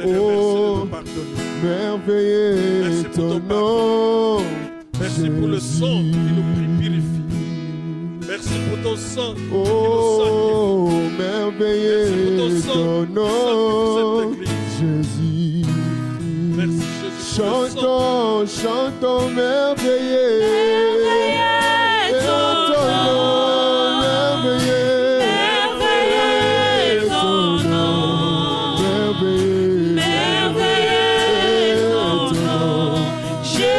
Seigneur, merci de nous pardonner. Merveilleux Merci pour ton ton nom. Merci pour le sang qui nous purifie. Merci pour ton sang qui nous sanctifie. Oh, merveilleux ton nom, Jésus. Merci Jésus. Chantons, chantons merveilleux. Merveilleux ton nom. Merveilleux. Merveilleux ton nom. Merveilleux. Merveilleux ton nom. Jésus.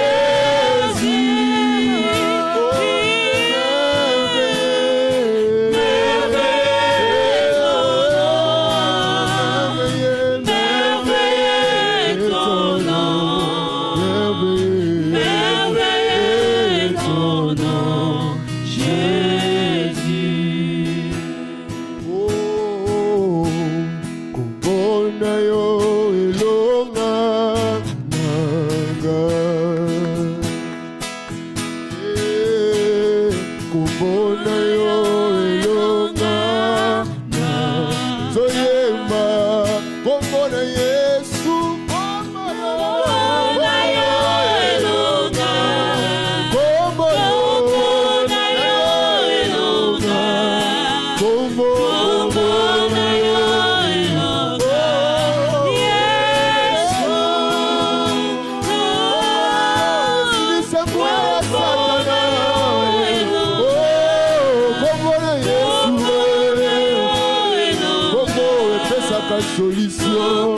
Solution,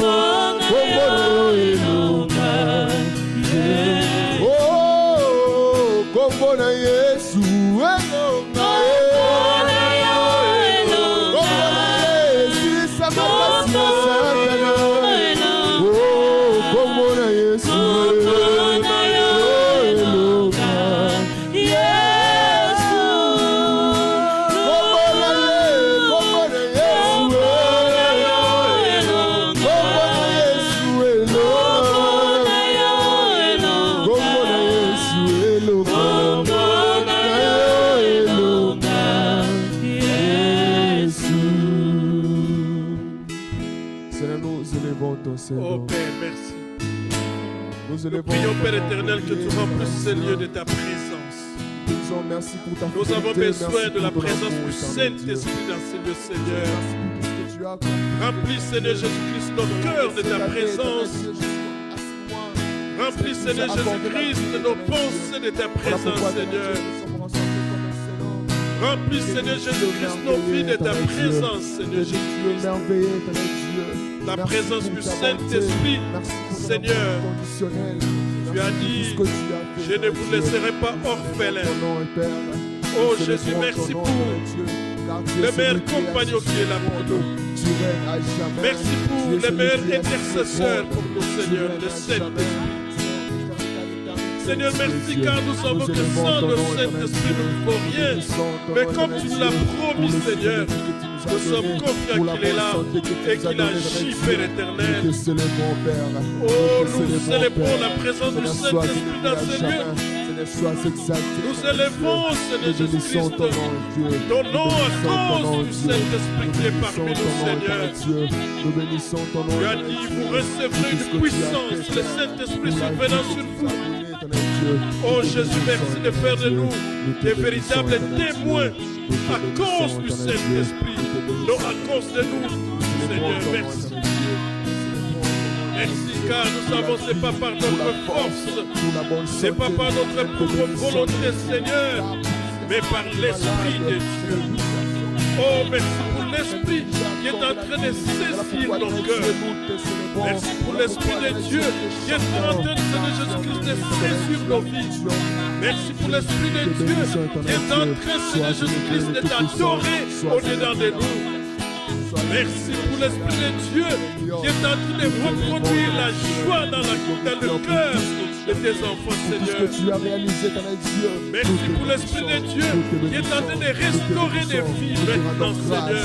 oh, comme na Yesu, Oh Père, merci. Nous prions, Père éternel, que tu remplisses ce lieu de ta présence. Nous avons besoin de la présence du Saint-Esprit dans ce lieu, Seigneur. Remplis, Seigneur Jésus-Christ, nos cœurs de ta présence. Remplis, Seigneur Jésus-Christ, nos pensées de ta présence, Seigneur. Remplis, Seigneur Jésus-Christ, nos vies de ta présence, Seigneur Jésus-Christ. La présence du Saint-Esprit, Seigneur. Tu as dit, je ne vous laisserai pas orphelins. Oh Jésus, merci pour le meilleur compagnon qui est là pour nous. Merci pour le meilleur intercesseur pour nous, Seigneur, le Saint-Esprit. Seigneur, merci car nous savons que sans le Saint-Esprit, nous ne pouvons rien. Mais comme tu nous l'as promis, Seigneur, nous sommes confiants qu'il est là et qu'il agit, Père éternel. Oh, nous célébrons la présence du Saint-Esprit dans ce lieu. Nous élevons, Seigneur Jésus-Christ, ton nom à cause du Saint-Esprit qui est parmi nous, Seigneur. Tu as dit, vous recevrez une puissance, le Saint-Esprit survenant sur vous. Oh Jésus, merci de faire de nous des véritables témoins à cause du Saint-Esprit, non à cause de nous, Seigneur, merci. Merci car nous savons que ce n'est pas par notre force, ce n'est pas par notre propre volonté, Seigneur, mais par l'Esprit de Dieu. Oh, merci pour l'Esprit qui est en train de saisir nos cœurs. Merci pour l'Esprit de Dieu qui est en train de Jésus-Christ de saisir nos vies. Merci pour l'Esprit de Dieu qui est en train, Seigneur Jésus-Christ, de t'adorer au-dedans de nous. Merci pour l'Esprit de Dieu qui est en train de reproduire la joie dans le cœur de tes enfants, Seigneur. Merci pour l'Esprit de Dieu qui est en train de restaurer des vies maintenant, Seigneur.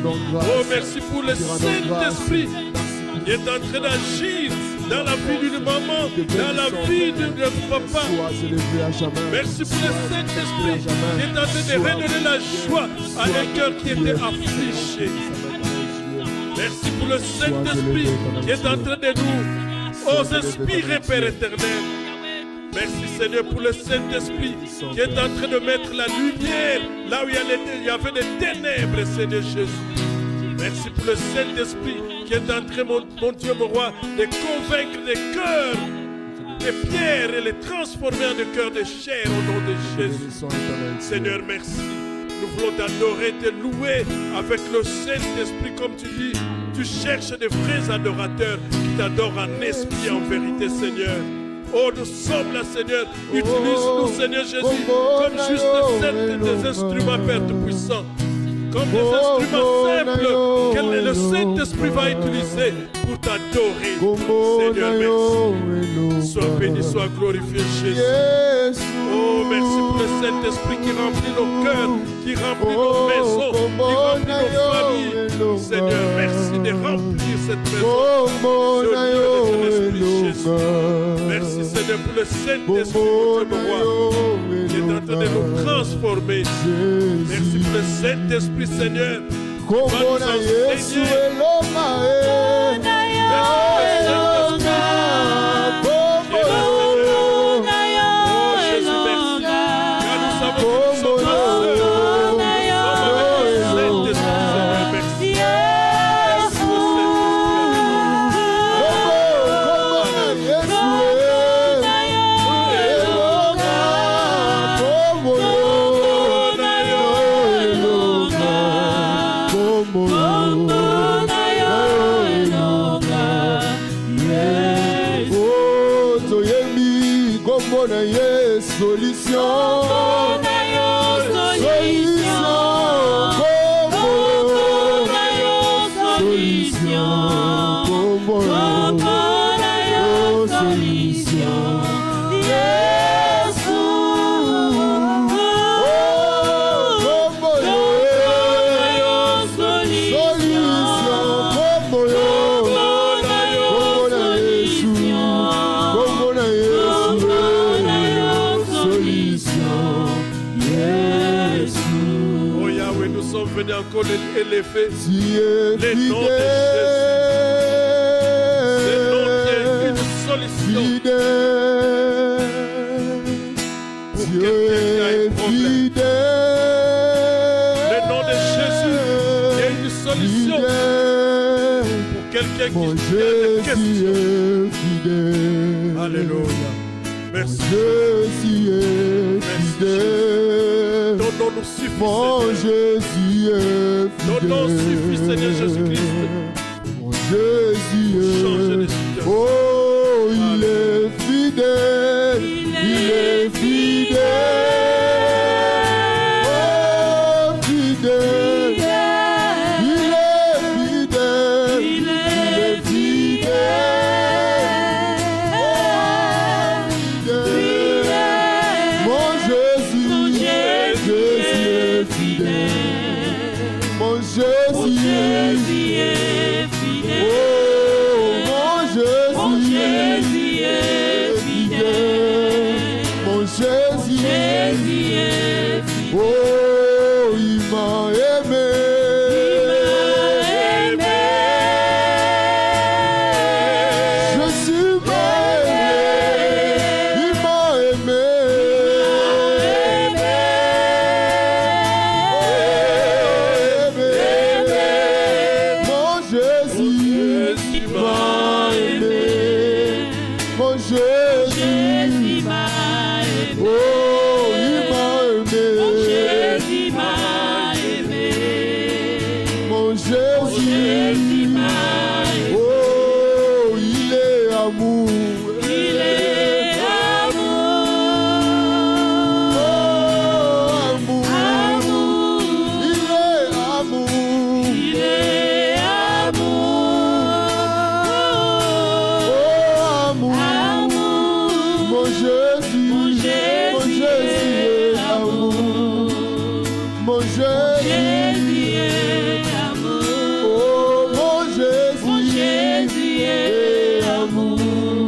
Oh, merci pour le Saint-Esprit qui est en train d'agir dans la vie d'une maman, dans la vie d'un papa. Merci pour le Saint-Esprit qui est en train de redonner la joie à un cœur qui était affligé. Merci pour le Saint-Esprit qui est en train de nous inspirer, Père éternel. Merci Seigneur pour le Saint-Esprit qui est en train de mettre la lumière là où il y avait des ténèbres, Seigneur Jésus. Merci pour le Saint-Esprit qui est en train, mon Dieu, mon roi, de convaincre les cœurs, les pierres et les transformer en des cœurs de chair au nom de Jésus. Seigneur, merci. Nous voulons t'adorer, te louer avec le Saint-Esprit, comme tu dis. Tu cherches des vrais adorateurs qui t'adorent en esprit et en vérité, Seigneur. Oh, nous sommes là, Seigneur. Utilise-nous, Seigneur Jésus, comme juste des instruments, Père Tout-Puissant. Comme des instruments simples que le Saint-Esprit va utiliser pour t'adorer. Seigneur, merci. Sois béni, sois glorifié, Jésus. Oh, merci pour le Saint-Esprit qui remplit nos cœurs, qui remplit nos maisons, qui remplit nos familles. Seigneur, merci de remplir cette maison. Ce lieu de ton Esprit, Jésus. Merci, Seigneur, pour le Saint-Esprit, mon roi, qui est en train de nous transformer. Merci pour le Saint-Esprit, Seigneur, qui va nous enseigner. Encore élever les noms de Jésus. C'est le nom qui est une solution pour quelqu'un qui a un problème. Le nom de Jésus est une solution pour quelqu'un qui a des questions. Alléluia. Merci. Ton nom nous suffit, Seigneur. Ton nom suffit, Seigneur Jésus-Christ. Mon Jésus est fidèle. Oh, il est fidèle. Il est fidèle. Oh, fidèle. Il est fidèle. Il est fidèle. Oh, fidèle. Mon Jésus. Mon Jésus est fidèle. Oh, mon Jésus est fidèle. Mon Jésus est fidèle. Oh, il m'a aimé. Je suis aimé. Il m'a aimé. Mon Jésus est amour.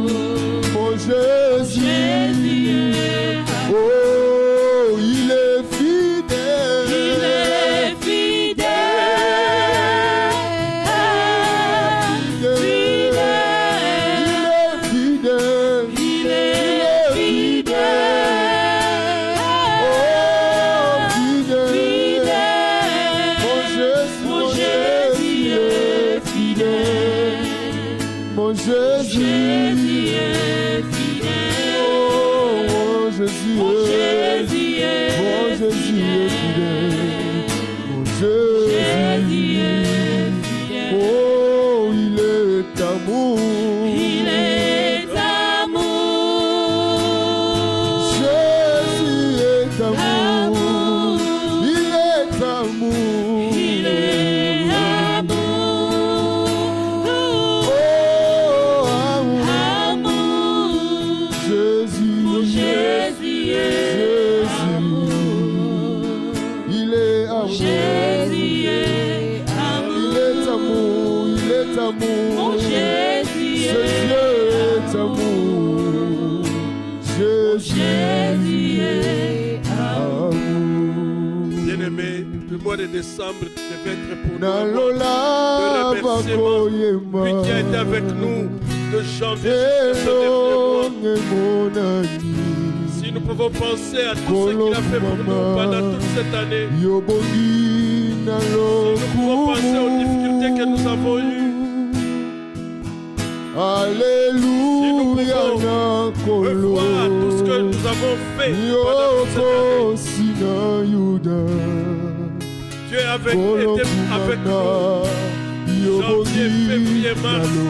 Jésus est fidèle. Oh, Jésus Mon est Jésus est Mon Jésus est fidèle. Mon Jésus Jésus. est fidèle. Oh, il est amour. Il est amour. Jésus est amour. Amour. Il est amour. Il est amour. Oh, amour. Amour. Jésus. Mon Jésus est Jésus. Il est amour. Jésus est Il est amour. Il est amour. Mon Jésus Ce Dieu est amour. Jésus est amour. Bien-aimé, le mois de décembre devait être pour nous un mois Nalola de remerciement. bakoyema. Lui qui a été avec nous de janvier jusqu'à ce dernier mois. Elonge monani. Si nous pouvons penser à tout ce qu'il a fait pour nous pendant toute cette année, Yobongi nous pouvons penser aux difficultés que nous avons eues. Alléluia na kolo. Revoir tout ce que nous avons fait pendant toute cette année. Yoko sina yuda. Dieu était avec nous. Yobongi février, mars. nalo.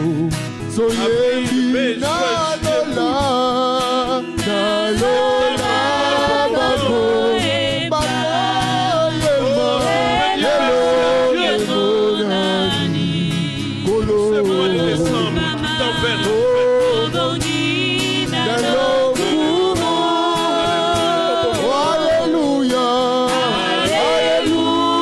Soyebi nalola. Nalola bako. Bakoyema. Yelo nani. Kolo. Ce mois de décembre qui t'envers nous. Alléluia. Alléluia.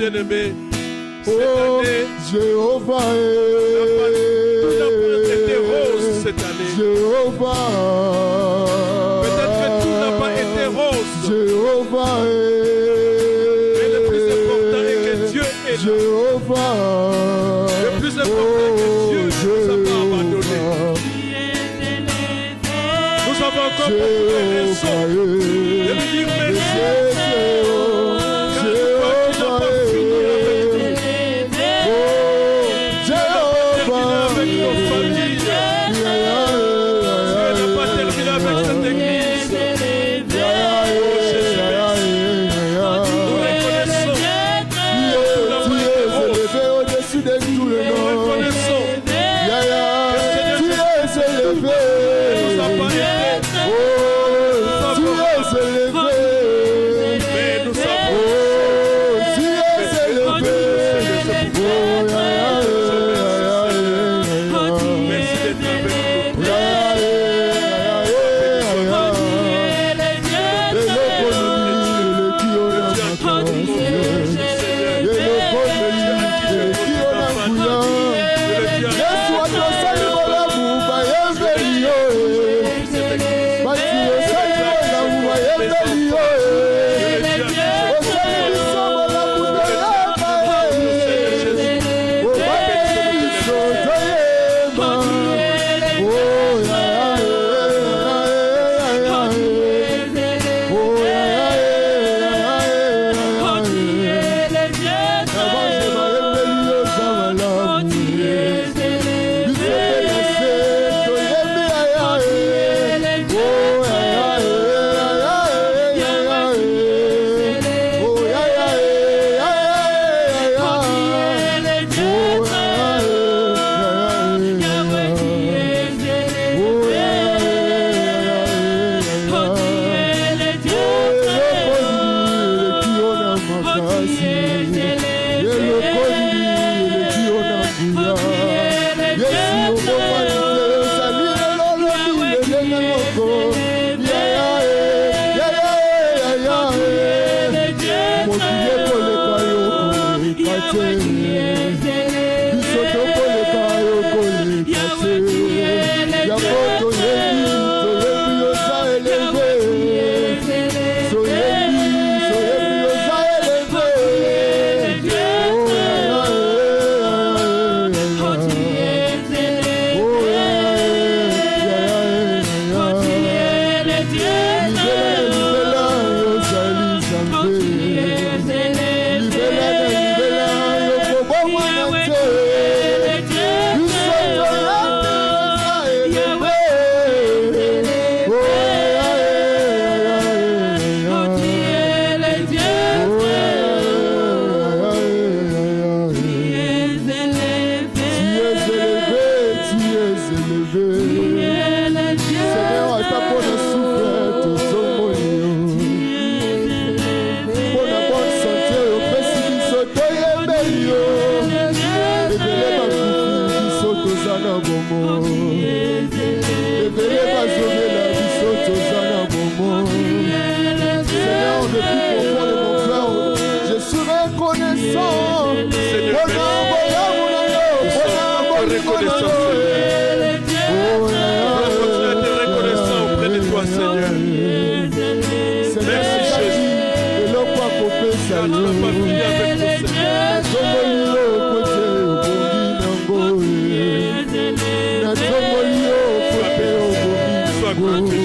Bien-aimé, cette année, Jéhovah tout n'a pas été rose cette année. Jéhovah. Peut-être que tout n'a pas été rose. Jéhovah. Mais le plus important est que Dieu est là. Jéhovah. Le plus important est que Dieu ne nous a pas abandonnés. Nous avons encore beaucoup de raisons de lui dire merci. na bomo. Révélez ma sauver la vie saute na bomo. Seigneur, depuis profond de mon cœur, je suis reconnaissant. Seigneur, reconnaissant, reconnaissant auprès de toi, Seigneur. Merci, Jésus. Car tu n'as pas fini avec nous, Seigneur. Sois glorifié, Jésus.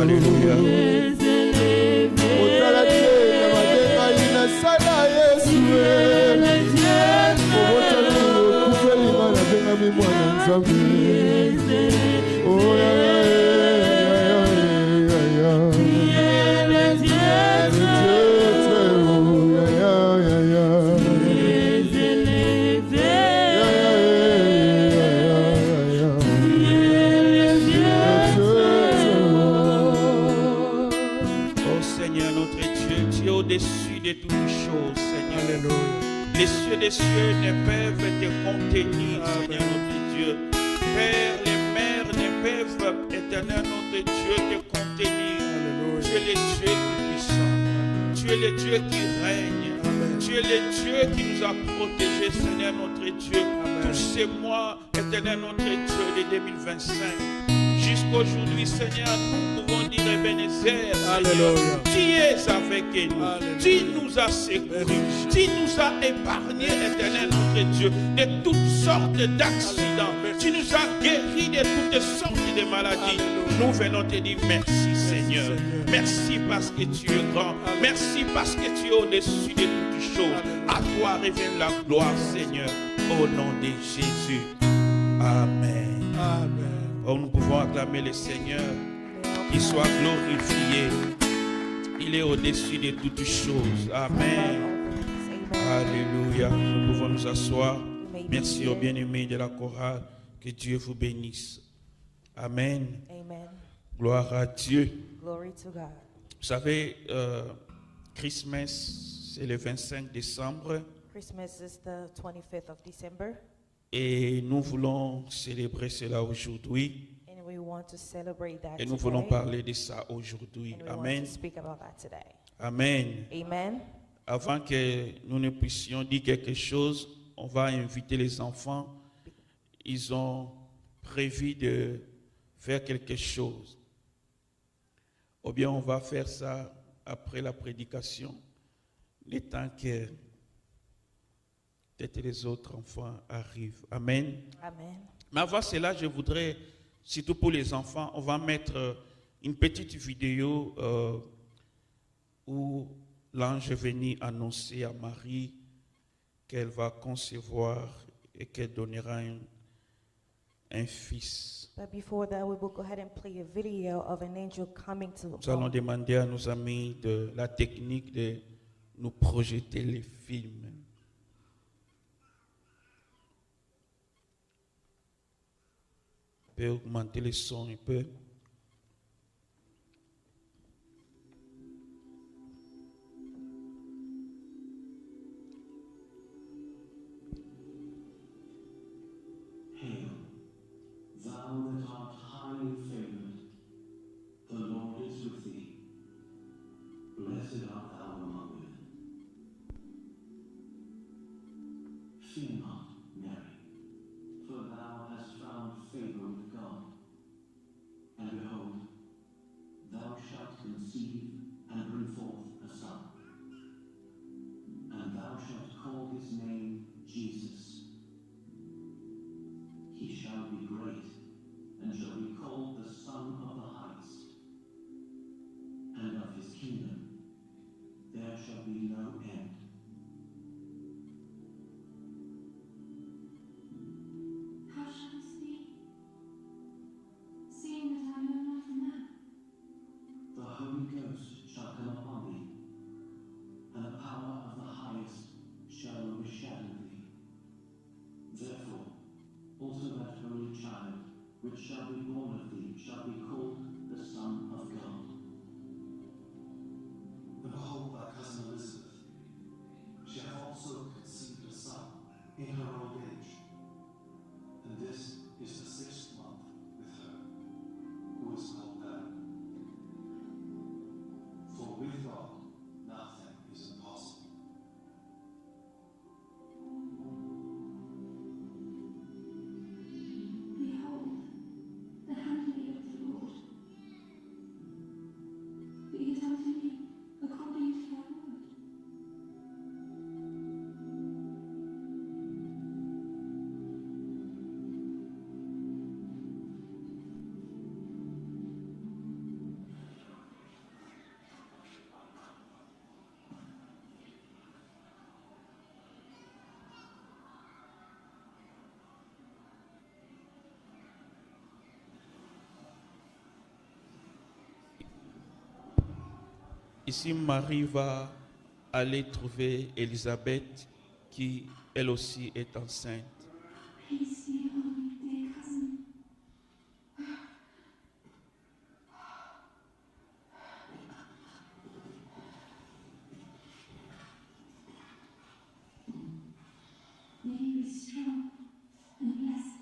Alléluia. Les cieux des cieux ne peuvent te contenir, Seigneur notre Dieu. Père, les mers ne peuvent, éternel notre Dieu, te contenir. Tu es le Dieu puissant. Tu es le Dieu qui règne. Tu es le Dieu qui nous a protégés, Seigneur notre Dieu. Tous ces mois, éternel notre Dieu, de 2025. Jusqu'aujourd'hui, Seigneur, nous pouvons dire Ebenezer, Seigneur, tu es avec nous, tu nous as secourus, tu nous as épargnés, éternel notre Dieu, de toutes sortes d'accidents, tu nous as guéris de toutes sortes de maladies. Nous venons te dire merci, Seigneur. Merci parce que tu es grand, merci parce que tu es au-dessus de toutes choses. À toi revient la gloire, Seigneur, au nom de Jésus. Amen. Amen. Oh, nous pouvons acclamer le Seigneur, qu'il soit glorifié. Il est au-dessus de toutes choses. Amen. Alléluia. Nous pouvons nous asseoir. Merci aux bien-aimés de la chorale. Que Dieu vous bénisse. Amen. Amen. Gloire à Dieu. Glory to God. Vous savez, Christmas, c'est le 25 décembre. Christmas is the 25th of December. Et nous voulons célébrer cela aujourd'hui. And we want to celebrate that Et nous today. voulons parler de ça aujourd'hui. And we Amen. want to speak about that today. Amen. Amen. Avant que nous ne puissions dire quelque chose, on va inviter les enfants. Ils ont prévu de faire quelque chose. Ou bien on va faire ça après la prédication, le temps que peut-être les autres enfants arrivent. Amen. Amen. Mais avant cela, je voudrais, surtout pour les enfants, on va mettre une petite vidéo où l'ange est venu annoncer à Marie qu'elle va concevoir et qu'elle donnera un fils. But before that, we will go ahead and play a video of an angel coming to Nous allons demander à nos amis de la technique de nous projeter les films. peut augmenter le son un peu. Hail, thou that art highly favored, the Lord is with thee. Blessed art thou among women. Fear not, Mary, for thou hast found favor with God. And behold, thou shalt conceive and bring forth a son. And thou shalt call his name Jesus. He shall be great, and shall be called the Son of the Highest. And of his kingdom there shall be no end. How shall this be, seeing that I know not a man? The Holy Ghost shall come upon thee, and the power of the Highest shall overshadow thee. Therefore, also that holy child, which shall be born of thee, shall be called the Son of God. And behold, thy cousin Elizabeth, she hath also conceived a son in her old age. And this is the 6th month with her, who is called barren. For with God nothing is impossible. Behold, the handmaid of the Lord. Be it unto me according to thy word. Ici, Marie va aller trouver Élisabeth, qui elle aussi est enceinte. Peace be upon you, dear cousin. May you be strong and blessed.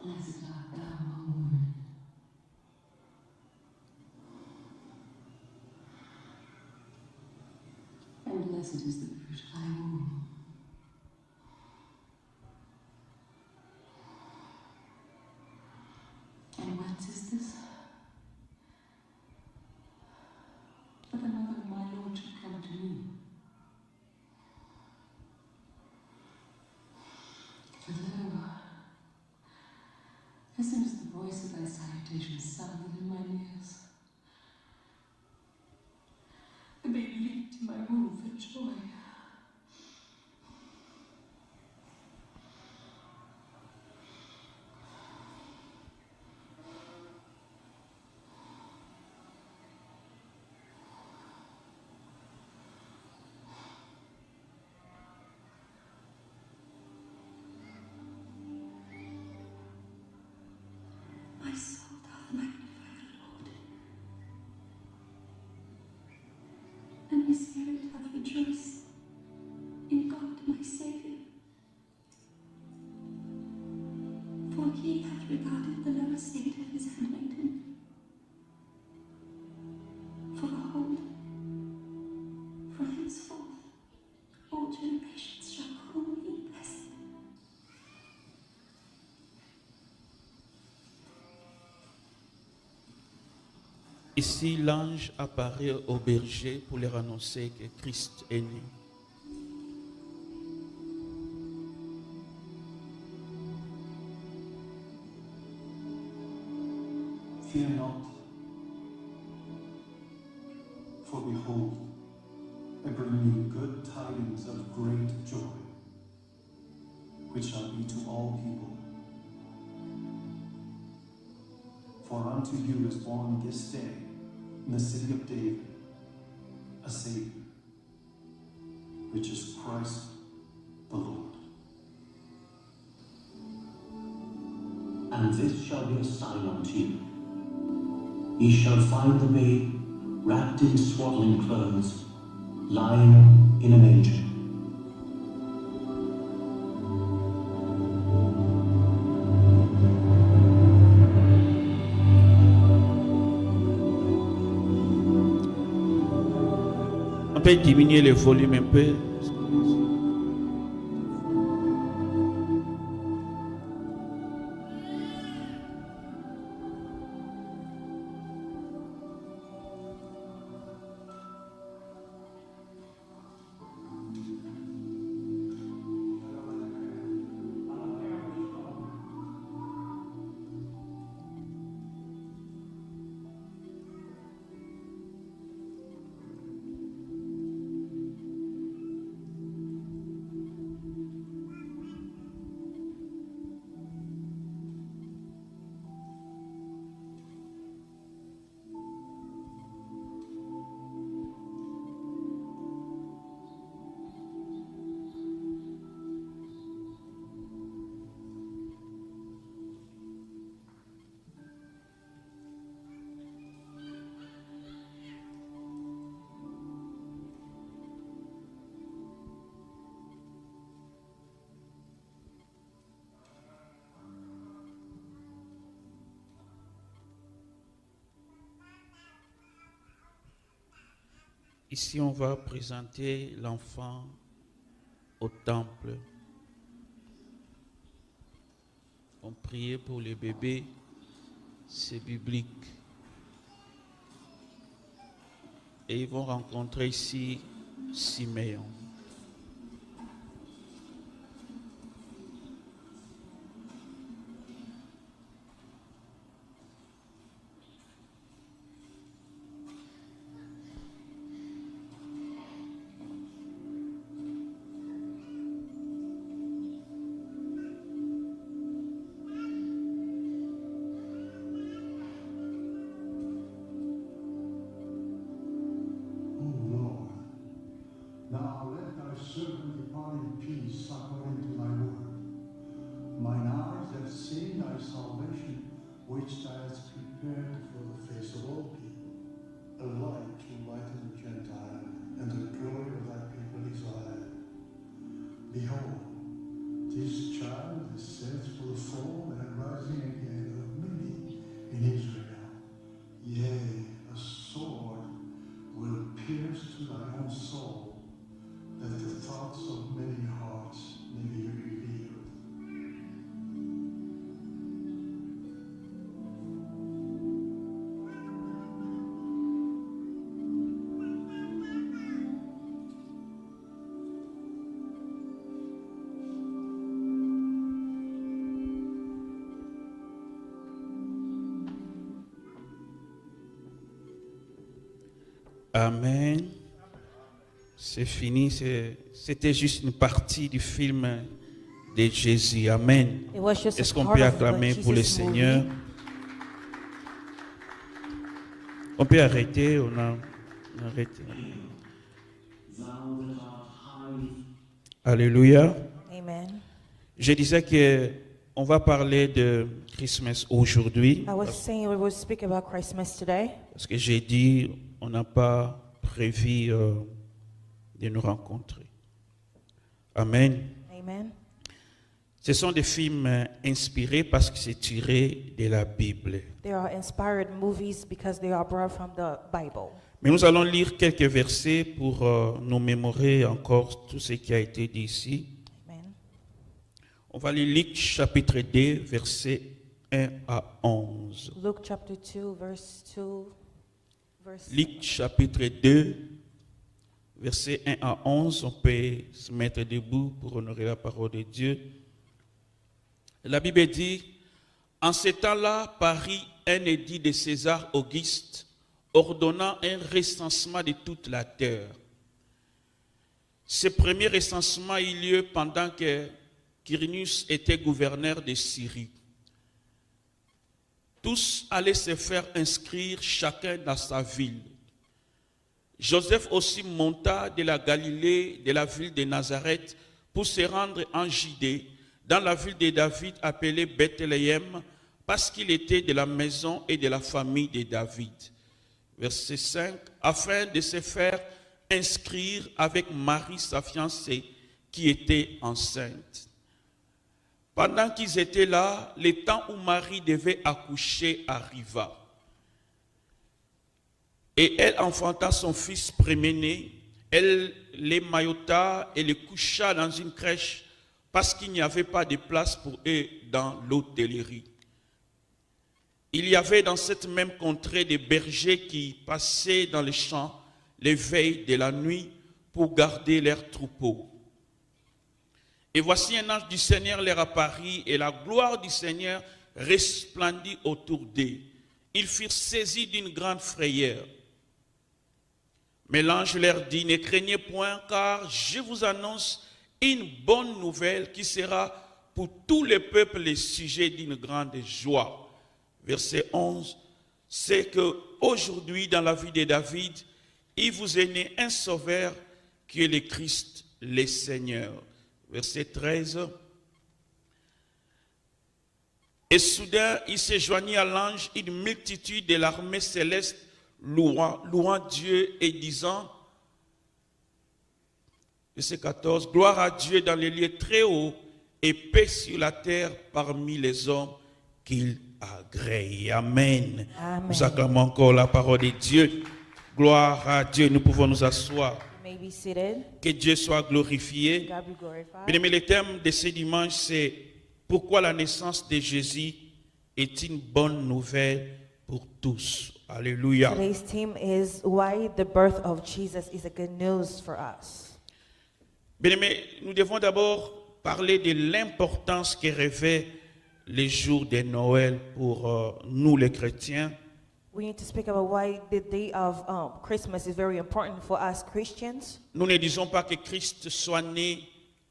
Blessed art thou among women, and blessed is the fruit of thy womb. And whence is this? That the mother of my Lord should come to me. For lo, as soon as the voice of thy salutation sounded in my ears, the baby leaped in my womb for joy. My soul doth magnify the Lord, and my spirit doth rejoice in God my Saviour. For he hath regarded the low estate of his handmaiden. For behold, from henceforth all generations shall call me blessed. Ici, l'ange apparaît au berger pour leur annoncer que Christ est né. Fear not, for behold, I bring you good tidings of great joy, which shall be to all people. For unto you is born this day in the city of David a Savior, which is Christ the Lord. And this shall be a sign unto you. Ye shall find the babe wrapped in swaddling clothes, lying in a manger. On peut diminuer le volume un peu. Ici, on va présenter l'enfant au temple. On priait pour les bébés, c'est biblique. Et ils vont rencontrer ici Siméon. Which thou hast prepared for the face of all people, a light to enlighten the Gentile, and the glory of thy people Israel. Behold, this child is set for the fall and rising again of many in Israel. Yea, a sword will pierce to thy own soul, that the thoughts of many hearts may be revealed. Amen. C'est fini. C'était juste une partie du film de Jésus. Amen. Est-ce qu'on peut acclamer pour le Seigneur? On peut arrêter. On a arrêté. Alléluia. Amen. Je disais que on va parler de Christmas aujourd'hui. I was saying we will speak about Christmas today. Parce que j'ai dit, on n'a pas prévu de nous rencontrer. Amen. Amen. Ce sont des films inspirés parce que c'est tiré de la Bible. They are inspired movies because they are brought from the Bible. Mais nous allons lire quelques versets pour nous mémorer encore tout ce qui a été dit ici. Amen. On va lire Luc chapitre 2, versets 1 à 11. Luke chapter 2, verse 2. Luc chapitre 2, versets 1 à 11. On peut se mettre debout pour honorer la parole de Dieu. La Bible dit, en ce temps-là, parut un édit de César Auguste ordonnant un recensement de toute la terre. Ce premier recensement eut lieu pendant que Quirinius était gouverneur de Syrie. Tous allaient se faire inscrire chacun dans sa ville. Joseph aussi monta de la Galilée, de la ville de Nazareth, pour se rendre en Judée, dans la ville de David appelée Bethléem, parce qu'il était de la maison et de la famille de David. Verset 5, afin de se faire inscrire avec Marie, sa fiancée, qui était enceinte. Pendant qu'ils étaient là, le temps où Marie devait accoucher arriva. Et elle enfanta son fils premier-né, elle l'émaillota et le coucha dans une crèche parce qu'il n'y avait pas de place pour eux dans l'hôtellerie. Il y avait dans cette même contrée des bergers qui passaient dans les champs les veilles de la nuit pour garder leurs troupeaux. Et voici un ange du Seigneur leur apparut et la gloire du Seigneur resplendit autour d'eux. Ils furent saisis d'une grande frayeur. Mais l'ange leur dit, ne craignez point, car je vous annonce une bonne nouvelle qui sera pour tous les peuples le sujet d'une grande joie. Verset 11, c'est qu'aujourd'hui, dans la vie de David, il vous est né un sauveur qui est le Christ, le Seigneur. Verset 13. Et soudain, il se joignit à l'ange une multitude de l'armée céleste, louant Dieu et disant, verset 14, gloire à Dieu dans les lieux très hauts et paix sur la terre parmi les hommes qu'il agrée. Amen. Amen. Nous acclamons encore la parole de Dieu. Gloire à Dieu. Nous pouvons nous asseoir. You may be seated. Que Dieu soit glorifié. God be glorified. Bien-aimés, le thème de ce dimanche, c'est pourquoi la naissance de Jésus est une bonne nouvelle pour tous. Alléluia. Today's theme is why the birth of Jesus is a good news for us. Bien-aimés, nous devons d'abord parler de l'importance que revêt les jours de Noël pour nous les chrétiens. We need to speak about why the day of Christmas is very important for us Christians. Nous ne disons pas que Christ soit né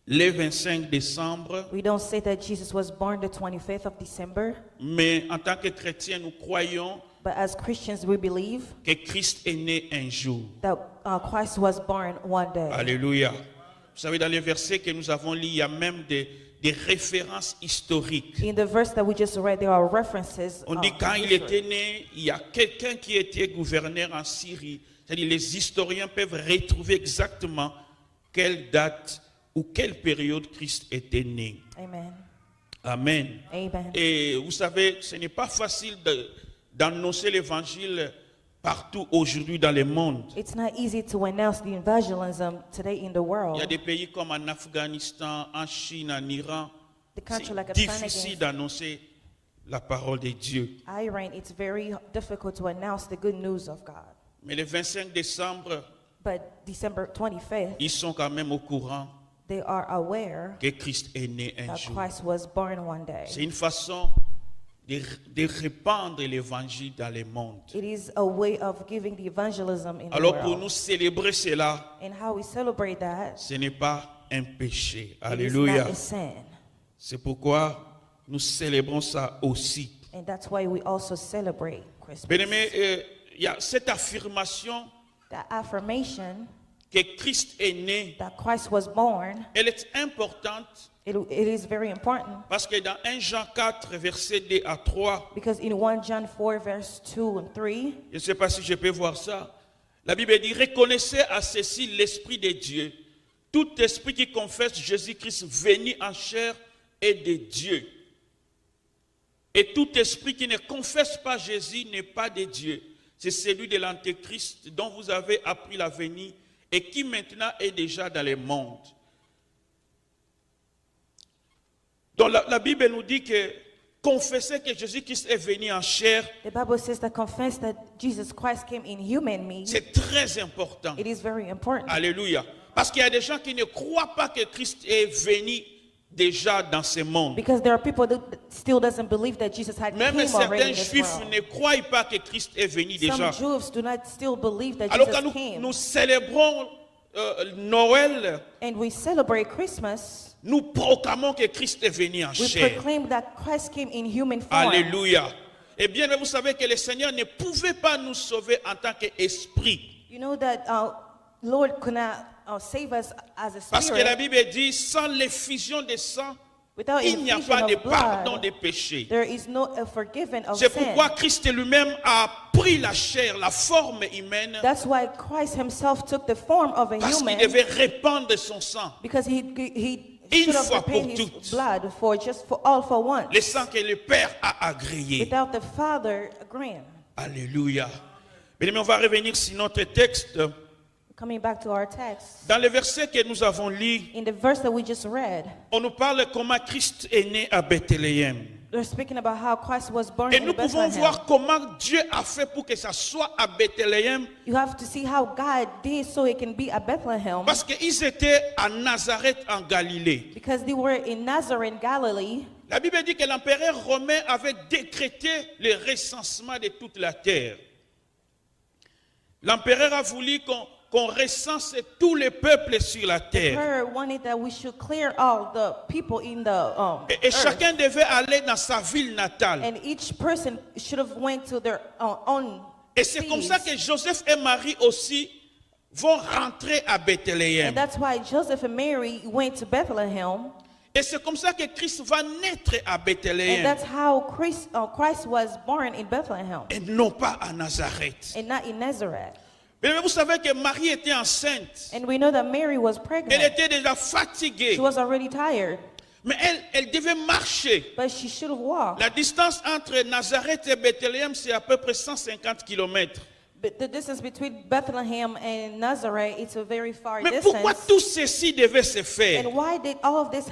le 25 décembre, We don't say that Jesus was born the 25th of December, mais en tant que chrétiens, nous croyons but as Christians we believe que Christ est né un jour. that Christ was born one day. Alléluia. Vous savez, dans les versets que nous avons lus, il y a même des références historiques. In the verse that we just read, there are references. On dit quand il était né, il y a quelqu'un qui était gouverneur en Syrie. C'est-à-dire les historiens peuvent retrouver exactement quelle date ou quelle période Christ était né. Amen. Amen. Amen. Et vous savez, ce n'est pas facile d'annoncer l'évangile partout aujourd'hui dans le monde. It's not easy to announce the evangelism today in the Il y a world. des pays comme en Afghanistan, en Chine, en Iran. The country like C'est Afghanistan, difficile d'annoncer la parole de Dieu. Iran, it's very difficult to announce the good news of God. Mais le 25 décembre, But December 25th, ils sont quand même au courant they are aware que Christ est né un that jour. Christ was born one C'est day. une façon de répandre l'évangile dans le monde. It is a way of giving the evangelism in the Alors pour world. nous célébrer cela, And how we celebrate that, ce n'est pas un péché. it is Alléluia. not a sin. C'est pourquoi nous célébrons ça aussi. And that's why we also celebrate Christmas. Bien-aimés, il y a cette affirmation The affirmation que Christ est né, that Christ was born, elle est importante it is very important parce que dans 1 Jean 4, versets 2 à 3, because in 1 John 4, verse 2 and 3, je ne sais pas si je peux voir ça, la Bible dit, reconnaissez à ceci l'Esprit de Dieu. Tout esprit qui confesse Jésus-Christ venu en chair est de Dieu. Et tout esprit qui ne confesse pas Jésus n'est pas de Dieu. C'est celui de l'Antéchrist dont vous avez appris la venue et qui maintenant est déjà dans le monde. Donc la Bible nous dit que confesser que Jésus-Christ est venu en chair, the Bible says that confess that Jesus Christ came in human meat. c'est très important. It is very important. Alléluia. Parce qu'il y a des gens qui ne croient pas que Christ est venu déjà dans ce monde. Because there are people that still doesn't believe that Jesus had Même came already certains in this juifs world. ne croient pas que Christ est venu déjà. Some Jews do not still believe that Alors quand Jesus came. nous célébrons Noël, And we celebrate Christmas. nous proclamons que Christ est venu en We chair. proclaim that Christ came in human form. Alléluia. Eh bien, vous savez que le Seigneur ne pouvait pas nous sauver en tant qu'esprit. You know that Lord could not save us as a Parce que la spirit Bible dit, sans l'effusion de sang, without il n'y a infusion pas de of pardon blood. des péchés. There is no forgiven of C'est sin. pourquoi Christ lui-même a pris la chair, la forme humaine, That's why Christ himself took the form of a parce qu'il human, devait répandre son sang. because he Une should have fois repaid pour his toutes. blood for all for once, Le sang que le Père a agréé. without the Father agreeing. Alléluia. Bien, on va revenir sur notre texte. Coming back to our text, Dans le verset que nous avons lu, in the verse that we just read, on nous parle comment Christ est né à Bethléem. they're speaking about how Christ was born Et in nous pouvons Bethlehem. voir comment Dieu a fait pour que ça soit à Bethléem. You have to see how God did so it can be at Bethlehem, Parce qu'ils étaient à Nazareth en Galilée. because they were in Nazareth, Galilee. La Bible dit que l'empereur romain avait décrété le recensement de toute la terre. L'empereur a voulu qu'on recense tous les peuples sur la terre. Her wanted that we should clear all the people in the Et earth. chacun devait aller dans sa ville natale. And each person should have went to their own Et c'est comme ça que cities. Joseph et Marie aussi vont rentrer à Bethléem. And that's why Joseph and Mary went to Bethlehem. Et c'est comme ça que Christ va naître à And Bethléem. that's how Christ was born in Bethlehem Et non pas à Nazareth. and not in Nazareth. Mais vous savez que Marie était enceinte. And we know that Mary was Elle pregnant. était déjà fatiguée. She was already tired, Mais elle devait marcher. but she should have walked. La distance entre Nazareth et Bethléem, c'est à peu près 150 kilomètres. But the distance between Bethlehem and Nazareth, it's a very far Mais pourquoi distance. tout ceci devait se faire? And why did all of this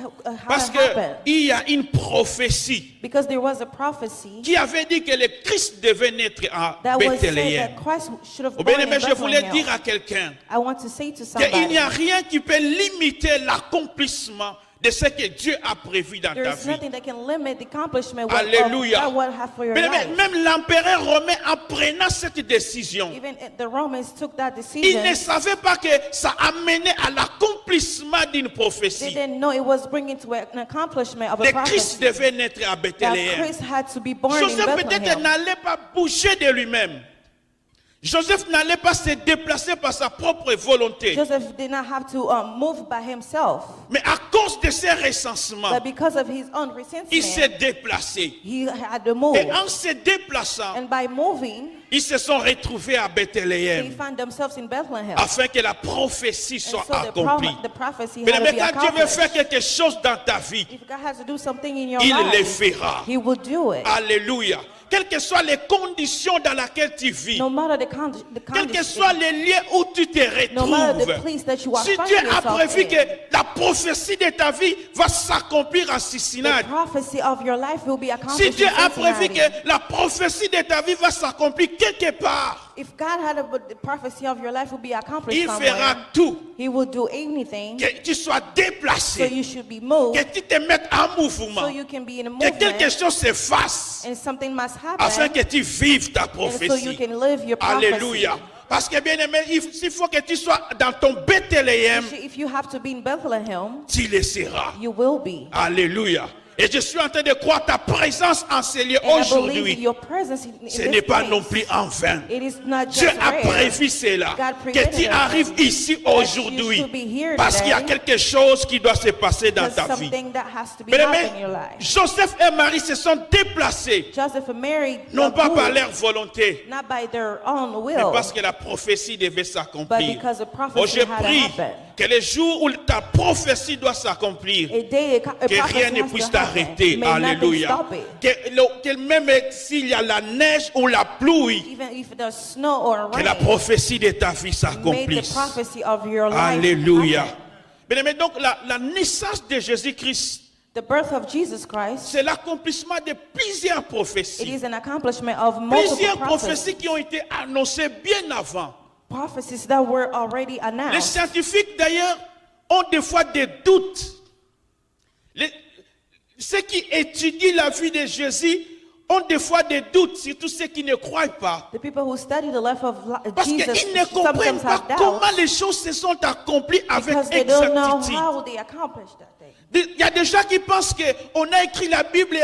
Parce happen? qu'il y a une prophétie Because there was a prophecy qui avait dit que le Christ devait naître à that was said Bethléem. that Christ should have Oh, born bien in aimé, je voulais dire Bethlehem. à quelqu'un I want to say to qu'il n'y somebody, a rien qui peut limiter l'accomplissement de ce que Dieu a prévu dans there ta is vie. nothing that can limit the accomplishment of Alléluia. God will have for your Bien aimé, life. même l'empereur romain, en prenant cette décision, Even the Romans took that il decision. ne savait pas que ça amenait à l'accomplissement d'une They prophétie. didn't know it was bringing to an accomplishment of a Le Christ prophecy. devait naître à That Bethléem. Christ had to be born in Joseph peut-être Bethlehem. n'allait pas bouger de lui-même. Joseph n'allait pas se déplacer par sa propre volonté. Joseph did not have to move by himself, Mais à cause de ces recensements, but because of his own il s'est resentment, déplacé. he had to move. Et en se déplaçant, And by moving, ils se sont retrouvés à they Bethléem found themselves in Bethlehem. afin que la prophétie And soit so accomplie. the prophecy Mais had to be quand Dieu veut accomplished. faire quelque chose dans ta vie, If God has to do something in your il le life, fera. He will do it. Alléluia. Quelles que soient les conditions dans lesquelles tu vis, No matter the quels que condition, soient les lieux où tu te no matter the retrouves, place that you are si Dieu finding a yourself prévu in, que la prophétie de ta vie va s'accomplir en the Cincinnati, prophecy of your life will be si accomplished Dieu in a prévu Cincinnati. que la prophétie de ta vie va s'accomplir quelque part, If God had the prophecy of your life will be accomplished il somewhere, fera tout He will do anything, que tu sois so déplacé, you should be moved, que tu te mettes en mouvement, so you can be in a que quelque movement, chose se fasse and something must afin happen, que tu vives ta and so you prophétie. can live your prophecy. Alléluia. Parce que bien aimé, il faut que tu sois dans ton Bethléem, If you have to be in Bethlehem, tu le seras. you will be. Alléluia. Et je suis en train de croire ta présence en ces lieux And I believe aujourd'hui. your presence in Ce this n'est pas place, non plus en vain. it is not Dieu just a rare. prévu cela. God Que created tu it. arrives ici That you aujourd'hui. should be here Parce qu'il y a today. quelque chose qui doit se passer dans There's ta vie. something that has to be Bien happening in aimé, your life. Joseph et Marie se sont déplacés. Joseph and Mary Non pas par moved, leur volonté, not by their own mais will, parce que la prophétie devait but s'accomplir. because the Oh, prophecy je had to prie happen. que les jours où ta prophétie doit s'accomplir, A day, a que prophecy rien ne has puisse to happen. t'arrêter. May nothing Alléluia. stop it. Que même s'il y a la neige ou la pluie, Even if there's snow or que la rain, prophétie de ta vie may the s'accomplisse. prophecy of your life Alléluia. happen. Bien aimé, donc la naissance de Jésus-Christ, The birth of Jesus Christ, c'est l'accomplissement de plusieurs it prophéties. is an accomplishment of multiple Plusieurs prophecies. prophéties qui ont été annoncées bien avant. Prophecies that were already Les announced. scientifiques d'ailleurs ont des fois des doutes. Ceux qui étudient la vie de Jésus ont des fois des doutes, surtout ceux qui ne croient pas. The people who study the life of Parce Jesus qu'ils ne comprennent sometimes pas have comment doubts les choses se sont accomplies avec because they don't know exactitude. how they accomplished that thing. Il y a des gens qui pensent qu'on a écrit la Bible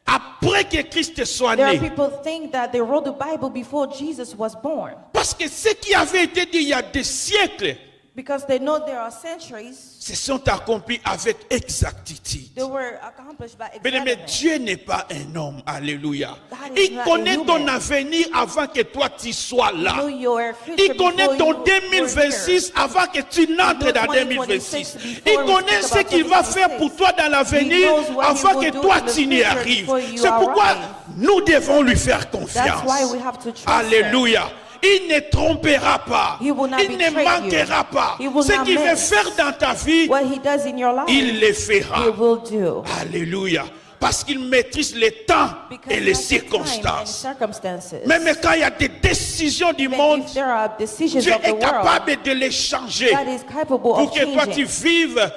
après que Christ soit There are né. people who think that they wrote the Bible before Jesus was born Parce que ce qui avait été dit il y a des siècles because they know there are centuries se sont accomplis avec exactitude. they were accomplished by Bien-aimé, exactness. Dieu n'est pas un homme. Alléluia. God is Il not a connaît ton human. avenir avant que toi tu sois là. Know your future Il connaît before ton you were 2026 avant que tu n'entres dans 2026. Il connaît ce qu'il va faire pour toi dans l'avenir avant que toi tu n'y arrives. C'est pourquoi nous devons lui faire That's confiance. why we have to trust Alléluia. Il ne trompera pas. He will not Il ne betray manquera you. pas. He will Ce not qu'il veut miss. faire dans ta vie, What he does in your life, il le he fera. will do. Alléluia. Parce qu'il maîtrise les temps Because et he les has the time and circonstances. circumstances. Même quand il y a des décisions du Even monde, if there are decisions Dieu of the est world, capable de les changer God is capable pour of que toi tu changing vives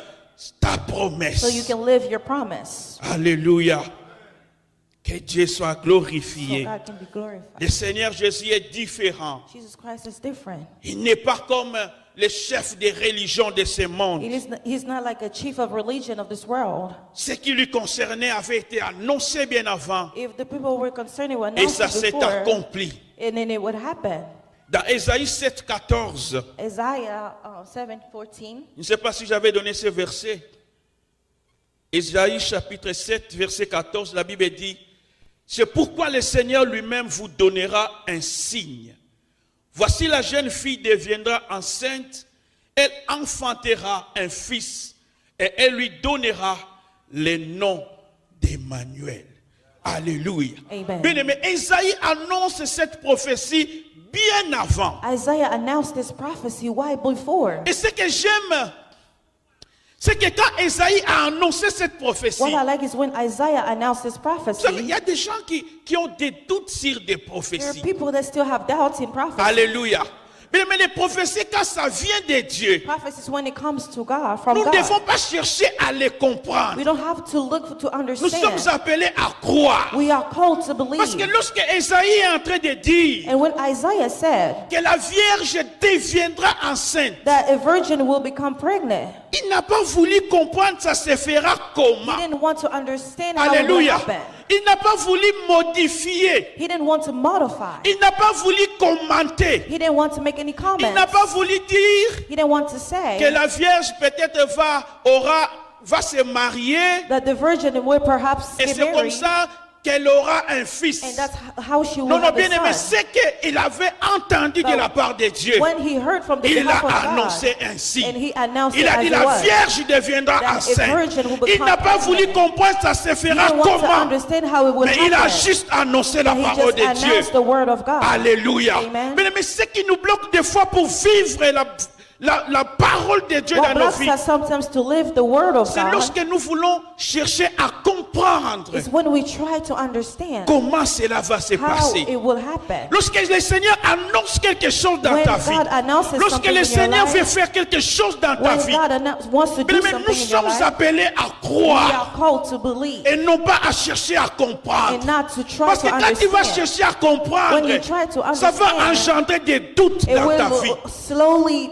ta so you promesse. can live your promise. Alléluia. Que Dieu soit So glorifié. God can be glorified. Le Seigneur Jésus est différent. Jesus Christ is different. Il n'est pas comme les chefs des religions de ce monde. He's not like a chief of religion of this world. Ce qui lui concernait avait été annoncé bien avant If the people were concerned, it would et ça announce it s'est before, accompli. and then it would happen. Dans Ésaïe 7,14, Isaiah 7:14. je ne sais pas si j'avais donné ce verset. Ésaïe chapitre 7, verset 14, la Bible dit, c'est pourquoi le Seigneur lui-même vous donnera un signe. Voici la jeune fille deviendra enceinte, elle enfantera un fils et elle lui donnera le nom d'Emmanuel. Alléluia. Amen. Bien-aimé, Ésaïe annonce cette prophétie bien avant. Isaiah announced this prophecy way before. Et ce que j'aime, c'est que quand Ésaïe a annoncé cette prophétie, What I like is when Isaiah announced this vous savez, il y prophecy, a des gens qui ont des doutes sur des there are prophéties. people that still have doubts in prophecy. Alléluia. Mais les prophéties, quand ça vient de Dieu, Prophecies, when it comes to God, from nous ne devons God, pas chercher à les comprendre. we don't have to look to Nous sommes understand. appelés à croire. We are called to Parce que believe. lorsque Ésaïe est en train de dire And when Isaiah said que la Vierge deviendra enceinte, that a virgin will become pregnant, il n'a pas voulu comprendre ça se fera he comment. didn't want to understand how it would Alléluia. happen. Il n'a pas voulu modifier. He didn't want to modify. Il n'a pas voulu commenter. He didn't want to make any Il comments. n'a pas voulu dire He didn't want to que say la Vierge peut-être va se marier that the virgin will perhaps et get c'est comme married, ça qu'elle aura un fils. and that's how she will Non, non, have bien aimé, a son. c'est qu'il avait entendu de la part de Dieu. When he heard from the Il behalf of a God, annoncé ainsi. and he announced Il it a as dit it la was, Vierge deviendra that a enceinte. virgin will Il become n'a pas voulu pregnant. comprendre ça se He fera didn't want to comment. understand how it would Mais il a happen. juste annoncé la He parole just de Dieu. announced the word of God. Alléluia. Amen. Mais ce qui nous bloque des fois pour vivre la parole de Dieu What dans nos blocks vies, us sometimes to live the word of c'est God lorsque nous voulons chercher à comprendre is when we try to understand comment cela va se how passer. it will happen. Lorsque le Seigneur annonce quelque chose dans When ta vie, God announces lorsque something le in your Seigneur life, veut faire quelque chose dans ta When vie, God wants to do mais something nous in your sommes life, appelés à we croire are called to believe et non pas à chercher à comprendre. and not to try Parce to que quand tu vas understand. chercher à comprendre, When you try to ça va understand, engendrer des doutes It dans ta vie. will slowly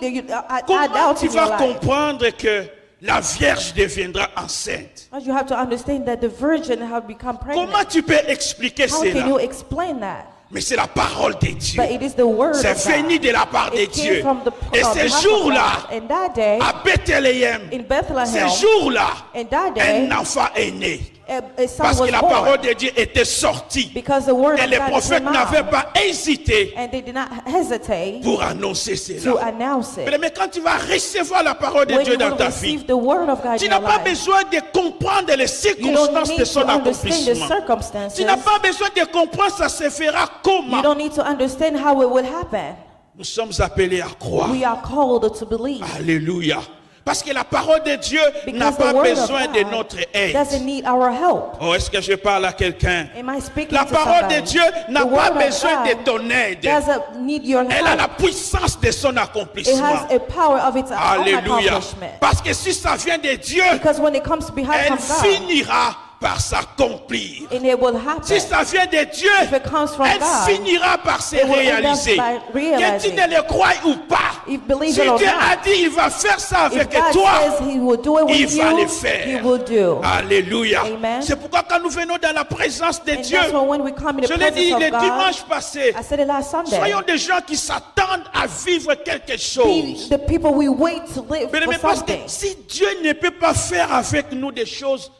add Comment out tu in your vas life. comprendre que la Vierge deviendra enceinte? But you have to understand that the virgin have become Comment pregnant. tu peux expliquer How can cela? you explain that? Mais c'est la parole de Dieu. But it is the word C'est of God. venu de la part de It came Dieu. from the Et on ce behalf of jour-là, God. And that day, à Bethléem, in Bethlehem, ce jour-là, and that day, un enfant est né. a son Parce was que la born. parole de Dieu était sortie. Because the word Et of les God prophètes came n'avaient out. pas hésité And they did not hesitate pour annoncer to cela. announce it. Mais quand tu vas recevoir la parole de When Dieu you dans will ta vie, receive the word of God tu in n'as your pas life, besoin de comprendre les you don't circonstances de need son to understand the accomplissement. circumstances. Tu n'as pas besoin de comprendre ça se fera comment. You don't need to understand how it will happen. Nous sommes appelés à croire. We are called to believe. Alléluia. Parce que la parole de Dieu n'a Because pas the word of besoin de God notre aide. doesn't need our help. Oh, est-ce que je parle à quelqu'un? Am I speaking La to parole de somebody? Dieu n'a The pas word of besoin de God ton aide. doesn't need your Elle a la help. puissance de son It accomplissement. has a power of its own Alléluia. accomplishment. Parce que si ça vient de Dieu, Because when it comes behind elle from God, finira par s'accomplir. And it will happen. Si ça vient de Dieu, If it comes from elle God, finira par se it will end up réaliser. by Que realizing. tu ne le crois ou pas, If believe si it or Dieu not, a dit il va faire ça if avec God toi, says He will do it il with va le you, faire. He will do. Alléluia. Amen. C'est pourquoi quand nous venons dans la présence de And Dieu, that's why when we come in the je l'ai dit presence le of God, dimanche passé, I said it last Sunday, soyons des gens qui s'attendent à vivre quelque be chose. the people we wait to live Mais for parce que something. si Dieu ne peut pas faire avec nous des choses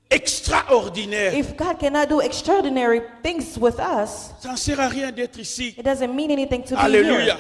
extraordinaires, If God cannot do extraordinary things with us, ça ne sert à rien d'être ici. it doesn't mean anything to be Alléluia. here.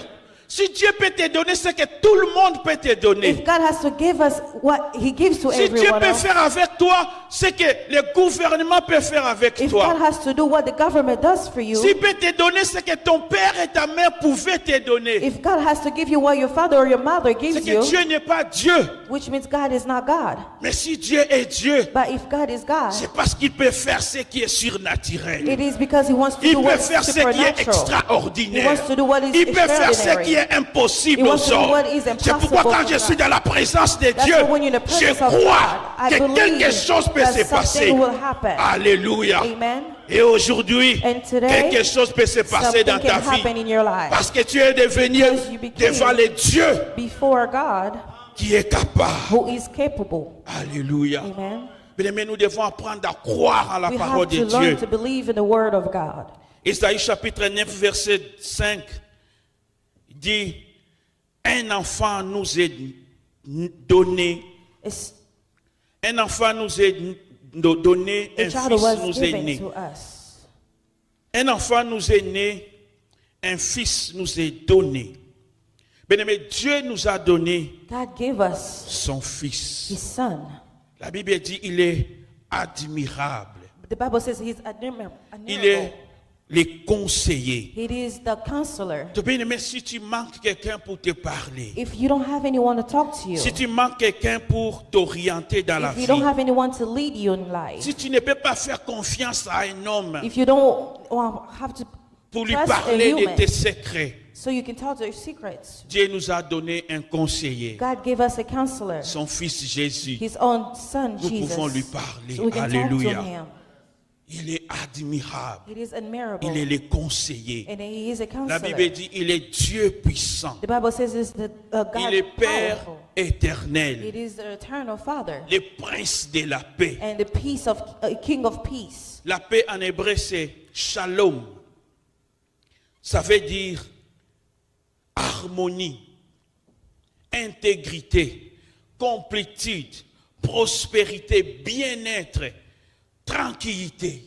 Si Dieu peut te donner ce que tout le monde peut te donner, If God has to give us what He gives to si Dieu everyone peut else, faire avec toi ce que le gouvernement peut faire avec if God toi, has to do what the government does for you, s'il peut te donner ce que ton père et ta mère pouvaient te donner, if God has to give you what your father or your mother c'est gives que you, Dieu n'est pas Dieu. which means God is not God. Mais si Dieu est Dieu, But if God is God, c'est parce qu'il peut faire ce qui est surnaturel. it is because He wants to Il do peut what is faire ce qui est supernatural. He extraordinaire. wants to do what is Il peut faire ce extraordinary. qui est impossible He wants aux to do hommes. what is C'est pourquoi impossible quand for je suis God. dans la présence de That's Dieu, why when you're in the je presence of crois God, I que believe quelque chose peut that se passer. something will happen. Alléluia. Amen. Et aujourd'hui, And today, quelque chose peut se passer something dans ta can happen vie. in your life. Parce que tu es devenu Because you became devant le Dieu before God, qui est capable. who is capable. Alléluia. Amen. Mais nous devons apprendre à croire à la We parole have de to learn Dieu. to believe in the word of God. Isaïe chapitre 9, verset 5 dit, un enfant nous est donné, It's, un enfant nous est donné, a un child fils was nous est given né. to us. Un enfant nous est né, un fils nous est donné. Bien-aimé, Dieu nous a donné God gave us son fils. His son. La Bible dit, il est admirable. The Bible says He's admirable. Il est le conseiller. It is the counselor. Bien-aimé, si tu manques quelqu'un pour te parler, If you don't have anyone to talk to you, si tu manques quelqu'un pour t'orienter dans la if vie, you don't have anyone to lead you in life, si tu ne peux pas faire confiance à un homme if you don't have to pour lui trust a parler de human, tes secrets, so you can talk to your secrets, Dieu nous a donné un conseiller, God gave us a counselor, son fils Jésus. His own son, Nous Jesus. pouvons lui parler. So we can Alléluia. talk to Him. Il est admirable. It is admirable. Il est le conseiller. And He is a La counselor. Bible dit, il est Dieu puissant. The Bible says it's the God Il est Père powerful. éternel, It is the eternal Father le prince de la paix. and the peace of King of peace. La paix en hébreu c'est shalom. Ça veut dire harmonie, intégrité, complétude, prospérité, bien-être, tranquillité.